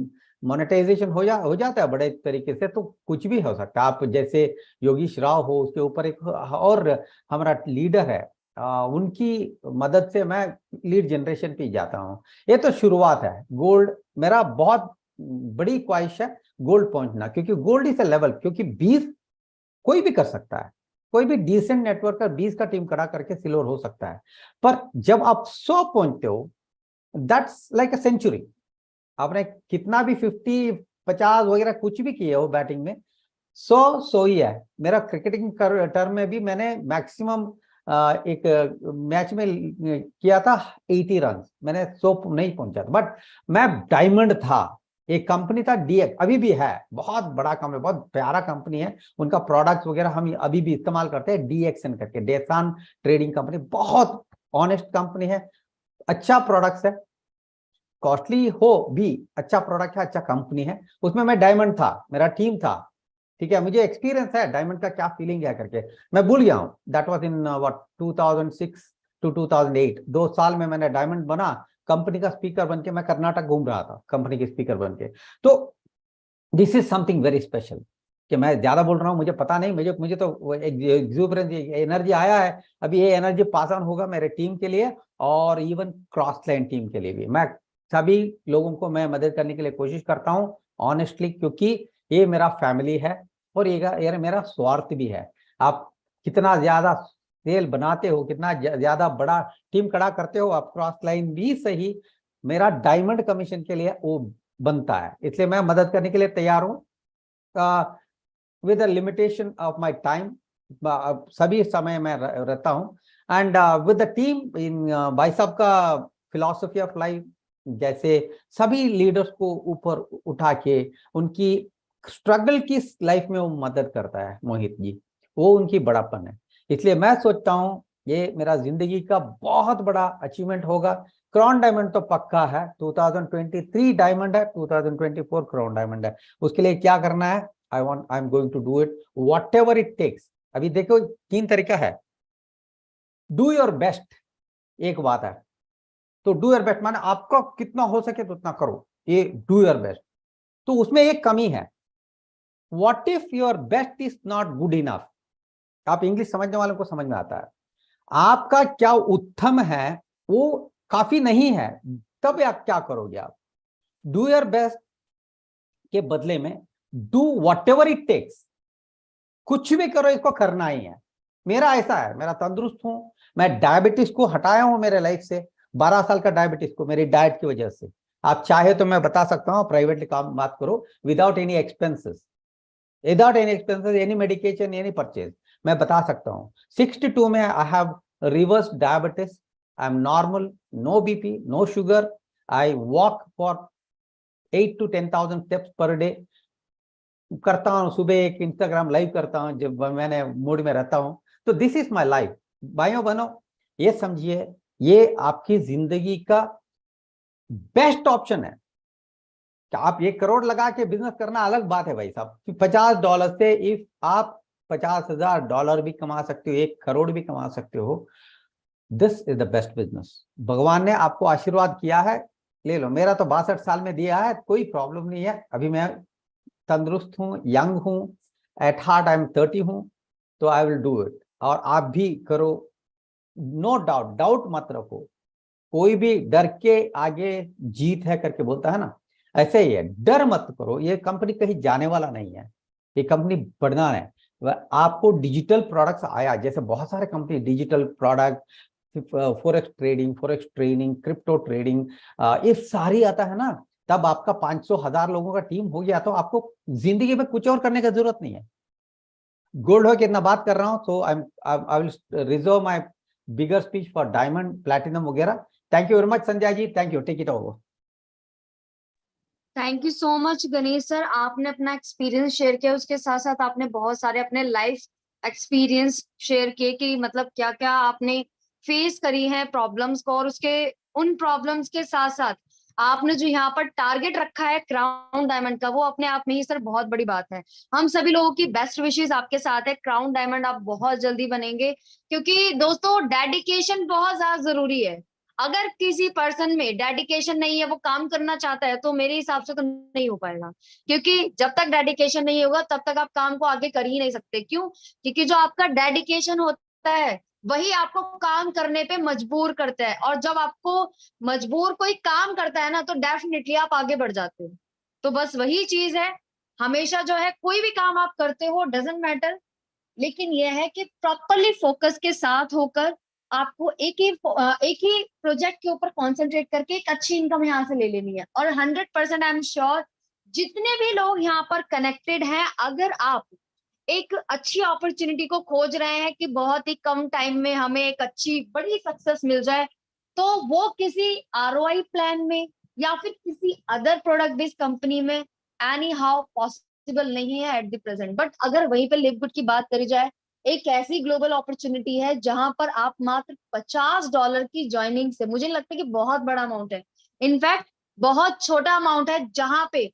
मोनेटाइजेशन हो जाता है बड़े तरीके से, तो कुछ भी हो सकता है। आप जैसे योगेश राव हो, उसके ऊपर एक और हमारा लीडर है, उनकी मदद से मैं लीड जनरेशन पे जाता हूँ। ये तो शुरुआत है। गोल्ड मेरा बहुत बड़ी ख्वाहिश है, गोल्ड पहुंचना, क्योंकि गोल्ड इज अ लेवल, क्योंकि 20 कोई भी कर सकता है, कोई भी डिसेंट नेटवर्क का 20 का टीम खड़ा करके सिल्वर हो सकता है। पर जब आप 100 पहुंचते हो, दैट्स लाइक अ सेंचुरी। आपने कितना भी 50-50 वगैरह कुछ भी किए हो बैटिंग में, 100 ही है। मेरा क्रिकेटिंग टर्म में भी मैंने मैक्सिमम एक मैच में किया था 80 रन, मैंने 100 नहीं पहुंचा था, बट मैं डायमंड था। एक कंपनी था डीएक्स, अभी भी है, बहुत बड़ा कंपनी, बहुत प्यारा कंपनी है। उनका प्रोडक्ट्स वगैरह हम अभी भी इस्तेमाल करते हैं, डीएक्सन करके, डेसान ट्रेडिंग कंपनी, बहुत ऑनेस्ट कंपनी है, अच्छा प्रोडक्ट्स है, कॉस्टली हो भी, अच्छा प्रोडक्ट है, अच्छा कंपनी है। उसमें मैं डायमंड था, मेरा टीम था, ठीक है। मुझे एक्सपीरियंस है डायमंड का क्या फीलिंग है करके, मैं भूल गया हूँ। That was in what 2006 to 2008, 2 साल में मैंने डायमंड बना। कंपनी का स्पीकर बन के मैं कर्नाटक घूम रहा था, कंपनी के स्पीकर बन के। तो this is something very special. कि मैं ज्यादा बोल रहा हूँ, मुझे पता नहीं, मुझे तो एक्सुबरेंस एनर्जी आया है। अभी ये एनर्जी पास ऑन होगा मेरे टीम के लिए, और इवन क्रॉस लाइन टीम के लिए भी। मैं सभी लोगों को मैं मदद करने के लिए कोशिश करता हूँ ऑनेस्टली, क्योंकि ये मेरा फैमिली है, और ये मेरा स्वार्थ भी है। आप कितना ज्यादा सेल बनाते हो, कितना ज्यादा बड़ा टीम खड़ा करते हो, आप क्रॉस लाइन भी सही, मेरा डायमंड कमीशन के लिए वो बनता है। इसलिए मैं मदद करने के लिए तैयार हूँ, with limitation of my time. सभी समय में रहता हूँ, एंड विद द टीम इन भाई साहब का फिलॉसफी ऑफ लाइफ, जैसे सभी लीडर्स को ऊपर उठा के उनकी स्ट्रगल की लाइफ में वो मदद करता है मोहित जी, वो उनकी बड़ापन है। इसलिए मैं सोचता हूँ ये मेरा जिंदगी का बहुत बड़ा अचीवमेंट होगा। क्राउन डायमंड तो पक्का है, 2023 डायमंड है, 2024 क्राउन डायमंड है। उसके लिए क्या करना है, I am going to do it whatever it takes. अभी देखो 3 तरीका है, डू योर बेस्ट एक बात है, तो डू योर बेस्ट माने आपका कितना हो सके तो उतना करो, ये डू योर बेस्ट। तो उसमें एक कमी है, what if your best is not good enough. आप इंग्लिश समझने वालों को समझ में आता है, आपका क्या उत्तम है वो काफी नहीं है, तब आप क्या करोगे। आप डू योर बेस्ट के बदले में डू व्हाटएवर इट टेक्स, कुछ भी करो, इसको करना ही है। मेरा ऐसा है, मेरा तंदुरुस्त हूं, मैं डायबिटीज को हटाया हूं मेरे लाइफ से, 12 साल का डायबिटीज को मेरी डाइट की वजह से। आप चाहे तो मैं बता सकता हूं, प्राइवेटली काम बात करो, without any expenses. Without any expenses, any medication, any purchase. मैं बता सकता हूँ 62 में I have reverse diabetes, I am normal, no BP, no sugar, I walk for 8 to 10,000 steps per day करता हूँ। सुबह एक इंस्टाग्राम लाइव करता हूँ जब मैंने मूड में रहता हूँ। तो दिस इज माई लाइफ। भाइयों बहनों, ये समझिए ये आपकी जिंदगी का बेस्ट ऑप्शन है कि आप $1 करोड़ लगा के बिजनेस करना अलग बात है भाई साहब। $50 से इफ आप $50,000 भी कमा सकते हो, 1 करोड़ भी कमा सकते हो, this is the best business. भगवान ने आपको आशीर्वाद किया है, ले लो। मेरा तो 62 साल में दिया है, कोई प्रॉब्लम नहीं है। अभी मैं तंदुरुस्त हूँ, यंग हूँ, एट हार्ट आई एम 30 हूँ, तो आई विल डू इट। और आप भी करो, नो डाउट, डाउट मत रखो। कोई भी डर के आगे जीत है करके बोलता है ना, ऐसे ही है। डर मत करो, ये कंपनी कहीं जाने वाला नहीं है, ये कंपनी बढ़ना है। आपको डिजिटल प्रोडक्ट्स आया, जैसे बहुत सारे company digital product, forex trading, forex training, crypto trading, ये सारी आता है ना, तब आपका 500,000 लोगों का टीम हो गया तो आपको जिंदगी में कुछ और करने की जरूरत नहीं है। गोल्ड हो के इतना बात कर रहा हूं, तो I will reserve my bigger speech for diamond, platinum वगैरह। Thank you very much Sanjay ji, thank you, take it over. Thank you so much Ganesh sir, आपने अपना एक्सपीरियंस शेयर किया, उसके साथ साथ आपने बहुत सारे अपने लाइफ एक्सपीरियंस शेयर किए कि मतलब क्या क्या आपने फेस करी है प्रॉब्लम्स को, और उसके उन प्रॉब्लम्स के साथ साथ आपने जो यहाँ पर टारगेट रखा है क्राउन डायमंड का, वो अपने आप में ही सर बहुत बड़ी बात है। हम सभी लोगों की बेस्ट विशेस आपके साथ है, क्राउन डायमंड आप बहुत जल्दी बनेंगे, क्योंकि दोस्तों डेडिकेशन बहुत ज्यादा जरूरी है। अगर किसी पर्सन में डेडिकेशन नहीं है, वो काम करना चाहता है, तो मेरे हिसाब से तो नहीं हो पाएगा, क्योंकि जब तक डेडिकेशन नहीं होगा तब तक आप काम को आगे कर ही नहीं सकते। क्यों? क्योंकि जो आपका डेडिकेशन होता है वही आपको काम करने पे मजबूर करता है, और जब आपको मजबूर कोई काम करता है ना, तो डेफिनेटली आप आगे बढ़ जाते हो। तो बस वही चीज है, हमेशा जो है कोई भी काम आप करते हो डजेंट मैटर, लेकिन यह है कि प्रॉपरली फोकस के साथ होकर आपको एक ही प्रोजेक्ट के ऊपर कंसंट्रेट करके एक अच्छी इनकम यहाँ से ले लेनी है। और 100% आई एम श्योर जितने भी लोग यहाँ पर कनेक्टेड हैं, अगर आप एक अच्छी अपॉर्चुनिटी को खोज रहे हैं कि बहुत ही कम टाइम में हमें एक अच्छी बड़ी सक्सेस मिल जाए, तो वो किसी आरओआई प्लान में या फिर किसी अदर प्रोडक्ट बेस्ड कंपनी में एनी हाउ पॉसिबल नहीं है एट द प्रेजेंट। बट अगर वहीं पे लिव गुड की बात करी जाए, एक ऐसी ग्लोबल अपॉर्चुनिटी है जहां पर आप मात्र $50 की ज्वाइनिंग से, मुझे लगता है कि बहुत बड़ा अमाउंट है, इनफैक्ट बहुत छोटा अमाउंट है, जहां पे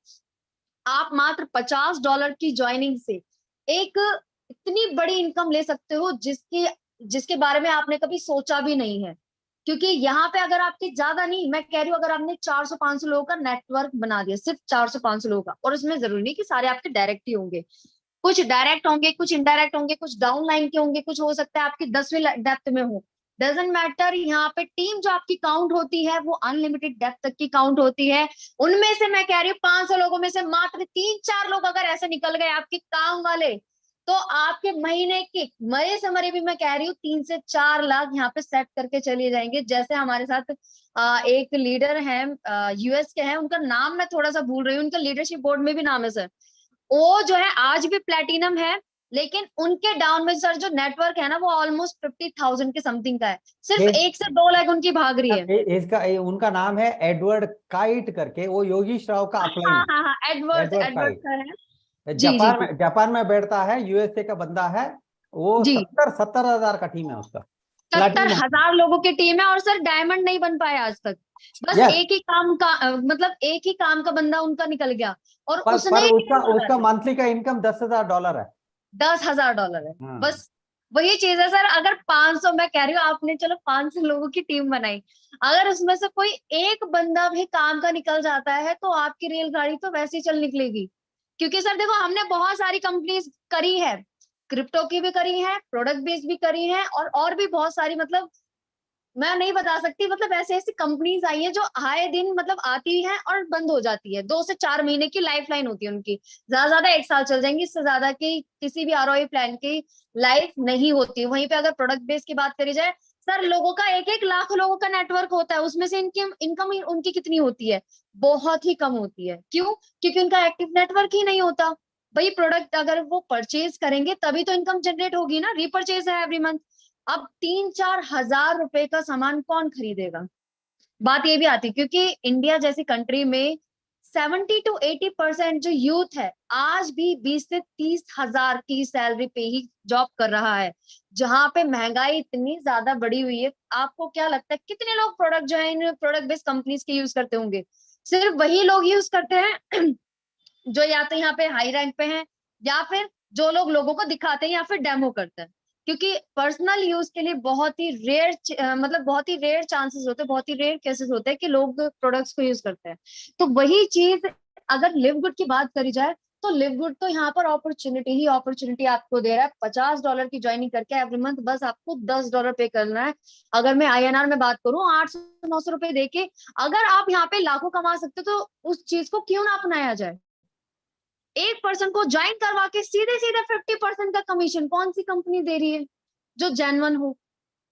आप मात्र $50 की ज्वाइनिंग से एक इतनी बड़ी इनकम ले सकते हो जिसके जिसके बारे में आपने कभी सोचा भी नहीं है। क्योंकि यहाँ पे अगर आपके ज्यादा नहीं, मैं कह रही हूँ, अगर आपने 400-500 लोगों का नेटवर्क बना दिया, सिर्फ 400-500 लोगों का, और उसमें जरूरी नहीं कि सारे आपके डायरेक्ट ही होंगे, कुछ डायरेक्ट होंगे, कुछ इनडायरेक्ट होंगे, कुछ डाउन लाइन के होंगे, कुछ हो सकता है आपकी 10वीं डेप्थ में हो, डजेंट मैटर। यहाँ पे टीम जो आपकी काउंट होती है वो अनलिमिटेड डेप्थ तक की काउंट होती है। उनमें से मैं कह रही हूँ 500 लोगों में से मात्र 3-4 लोग अगर ऐसे निकल गए आपके काम वाले, तो आपके महीने के मरे से मरे भी, मैं कह रही हूँ 3 से 4 लाख यहाँ पे सेट करके चले जाएंगे। जैसे हमारे साथ एक लीडर है, यूएस के हैं, उनका नाम मैं थोड़ा सा भूल रही हूँ, उनका लीडरशिप बोर्ड में भी नाम है सर, वो जो है आज भी प्लेटिनम है, लेकिन उनके डाउन में सर जो नेटवर्क है ना, वो ऑलमोस्ट 50,000 के समथिंग का है, सिर्फ 1 से 2 लाख उनकी भाग रही है। इसका उनका नाम है एडवर्ड काइट करके, वो योगेश राव का अपलाइन हाँ है। हाँ हाँ, Edward Edward Edward kite sir है। जी जी जी जापान में बैठता है, यूएसए का बंदा है वो। जी। 70 हजार का टीम है उसका, 70,000 लोगों की टीम है, और सर डायमंड नहीं बन पाया आज तक। बस यस। एक ही काम का मतलब एक ही काम का बंदा उनका निकल गया, और उसने पर ही उसका टीम उसका बनाया। मंथली का इनकम $10,000 है। $10,000 है। हाँ। बस वही चीज है सर, अगर 500, मैं कह रही हूँ आपने चलो 500 लोगों की टीम बनाई, अगर उसमें से कोई एक बंदा भी काम का निकल जाता है, तो आपकी रेलगाड़ी तो वैसे ही चल निकलेगी। क्योंकि सर देखो, हमने बहुत सारी कंपनीज करी है, क्रिप्टो की भी करी है, प्रोडक्ट बेस्ड भी करी है, और भी बहुत सारी, मतलब मैं नहीं बता सकती, मतलब ऐसे ऐसी कंपनीज आई है जो आए दिन मतलब आती है और बंद हो जाती है, 2 से 4 महीने की लाइफ लाइन होती है उनकी, ज्यादा ज्यादा 1 साल चल जाएंगी, इससे ज्यादा की किसी भी आरओआई प्लान की लाइफ नहीं होती। वहीं पे अगर प्रोडक्ट बेस की बात करी जाए, सर लोगों का 1-1 लाख लोगों का नेटवर्क होता है, उसमें से इनकी इनकम उनकी कितनी होती है? बहुत ही कम होती है। क्यों? क्योंकि उनका एक्टिव नेटवर्क ही नहीं होता। वही प्रोडक्ट अगर वो परचेज करेंगे तभी तो इनकम जनरेट होगी ना, रीपरचेज है एवरी मंथ। अब 3-4 हजार रुपए का सामान कौन खरीदेगा? बात ये भी आती है क्योंकि इंडिया जैसी कंट्री में 70-80% जो यूथ है आज भी 20 से 30 हजार की सैलरी पे ही जॉब कर रहा है, जहां पे महंगाई इतनी ज्यादा बढ़ी हुई है। आपको क्या लगता है कितने लोग प्रोडक्ट जो है इन प्रोडक्ट बेस्ड कंपनीज के यूज करते होंगे? सिर्फ वही लोग यूज करते हैं जो या तो यहाँ पे हाई रैंक पे हैं, या फिर जो लोग लोगों को दिखाते हैं, या फिर डेमो करते हैं। क्योंकि पर्सनल यूज के लिए बहुत ही रेयर मतलब बहुत ही रेयर चांसेस होते हैं, बहुत ही रेयर केसेस होते हैं कि लोग प्रोडक्ट्स को यूज करते हैं। तो वही चीज अगर लिव गुड की बात करी जाए तो लिव गुड तो यहाँ पर अपॉर्चुनिटी ही अपॉर्चुनिटी आपको दे रहा है। $50 की ज्वाइनिंग करके एवरी मंथ बस आपको $10 पे करना है। अगर मैं INR में बात करूं 800-900 रुपए देके अगर आप यहाँ पे लाखों कमा सकते हो तो उस चीज को क्यों ना अपनाया जाए। एक पर्सन को ज्वाइन करवा के सीधे सीधे 50% का कमीशन कौन सी कंपनी दे रही है जो जेन्युइन हो?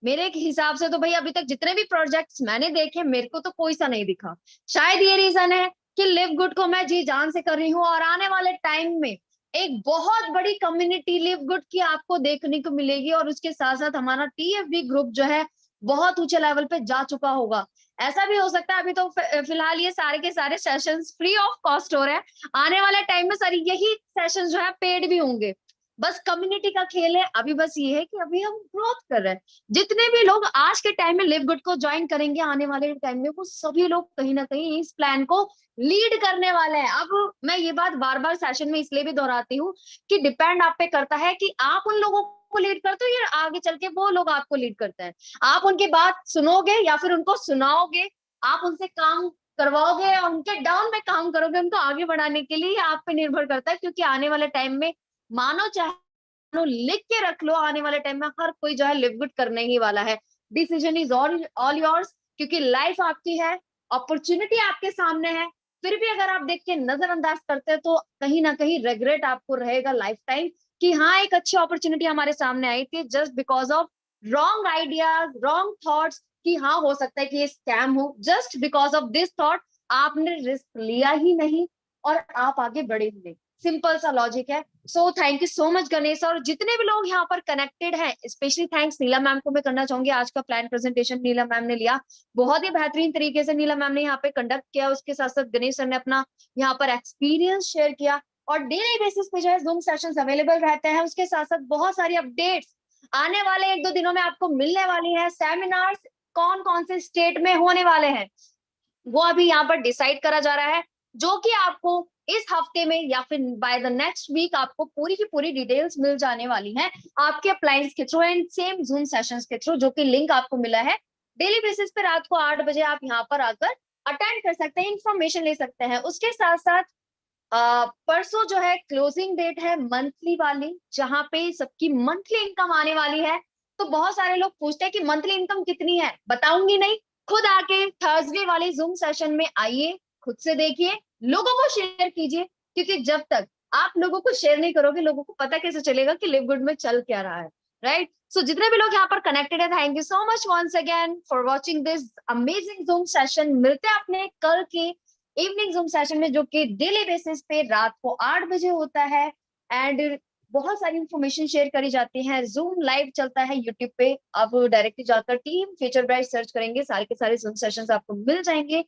मेरे हिसाब से तो भाई अभी तक जितने भी प्रोजेक्ट्स मैंने देखे मेरे को तो कोई सा नहीं दिखा। शायद ये रीजन है कि लिव गुड को मैं जी जान से कर रही हूँ और आने वाले टाइम में एक बहुत बड़ी कम्युनिटी लिव गुड की आपको देखने को मिलेगी, और उसके साथ साथ हमारा TFB ग्रुप जो है बहुत ऊंचे लेवल पे जा चुका होगा। ऐसा भी हो सकता है, अभी तो फिलहाल ये सारे के सारे सेशंस फ्री ऑफ कॉस्ट हो रहे हैं, आने वाले टाइम में सारी यही सेशंस जो है पेड भी होंगे। बस कम्युनिटी का खेल है। अभी बस ये है कि अभी हम ग्रोथ कर रहे हैं। जितने भी लोग आज के टाइम में लिव गुड को ज्वाइन करेंगे आने वाले टाइम में, वो सभी लोग कहीं ना कहीं इस प्लान को लीड करने वाले हैं। अब मैं ये बात बार बार सेशन में इसलिए भी दोहराती हूँ कि डिपेंड आप पे करता है कि आप उन लोगों को लीड करते हो या आगे चल के वो लोग आपको लीड करते हैं। आप उनकी बात सुनोगे या फिर उनको सुनाओगे, आप उनसे काम करवाओगे या उनके डाउन में काम करोगे उनको आगे बढ़ाने के लिए, आप पे निर्भर करता है। क्योंकि आने वाले टाइम में मानो चाहे मानो, लिख के रख लो, आने वाले टाइम में हर कोई जो है लिव गुड करने ही वाला है। डिसीजन इज ऑल योर्स, क्योंकि लाइफ आपकी है, अपॉर्चुनिटी आपके सामने है। फिर भी अगर आप देख के नजरअंदाज करते हैं तो कहीं ना कहीं रेग्रेट आपको रहेगा लाइफ टाइम कि हाँ एक अच्छी अपॉर्चुनिटी हमारे सामने आई थी, just because of wrong ideas, wrong thoughts कि हाँ हो सकता है कि ये स्कैम हो। Just because of this thought आपने रिस्क लिया ही नहीं और आप आगे बढ़े ही नहीं। सिंपल सा लॉजिक है। So thank you so much Ganesh, और जितने भी लोग यहाँ पर कनेक्टेड हैं, स्पेशली थैंक्स नीला मैम को मैं करना चाहूंगी। आज का प्लान प्रेजेंटेशन नीला मैम ने लिया, बहुत ही बेहतरीन तरीके से नीला मैम ने यहाँ पे कंडक्ट किया। उसके साथ साथ गणेश सर ने अपना यहाँ पर एक्सपीरियंस शेयर किया, और डेली बेसिस पे जो है जूम सेशंस अवेलेबल रहते हैं। उसके साथ साथ बहुत सारी अपडेट्स आने वाले 1-2 दिनों में आपको मिलने वाली है। सेमिनार्स कौन कौन से स्टेट में होने वाले हैं वो अभी यहाँ पर डिसाइड करा जा रहा है, जो कि आपको इस हफ्ते में या फिर बाय द नेक्स्ट वीक आपको पूरी की पूरी डिटेल्स मिल जाने वाली हैं आपके अप्लायंस के through and same zoom sessions के थ्रू, जो कि लिंक आपको मिला है। डेली बेसिस पे रात को 8 बजे आप यहाँ पर आकर अटेंड कर सकते हैं, इंफॉर्मेशन ले सकते हैं। उसके साथ साथ परसों जो है क्लोजिंग डेट है मंथली वाली, जहां पे सबकी मंथली इनकम आने वाली है। तो बहुत सारे लोग पूछते हैं कि मंथली इनकम कितनी है, बताऊंगी नहीं, खुद आके थर्सडे वाले जूम सेशन में आइए, खुद से देखिए, लोगों को शेयर कीजिए। क्योंकि जब तक आप लोगों को शेयर नहीं करोगे, लोगों को पता कैसे चलेगा कि लिव गुड में चल क्या रहा है, राइट? सो जितने भी लोग यहाँ पर कनेक्टेड है, thank you so much once again for watching this amazing Zoom session. मिलते हैं अपने कल के इवनिंग जूम सेशन में, जो कि डेली बेसिस पे रात को 8 बजे होता है। एंड बहुत सारी इंफॉर्मेशन शेयर करी जाती है। जूम लाइव चलता है यूट्यूब पे, आप डायरेक्टली जाकर टीम फीचर ब्राइट सर्च करेंगे, सारे के सारे जूम सेशंस आपको मिल जाएंगे।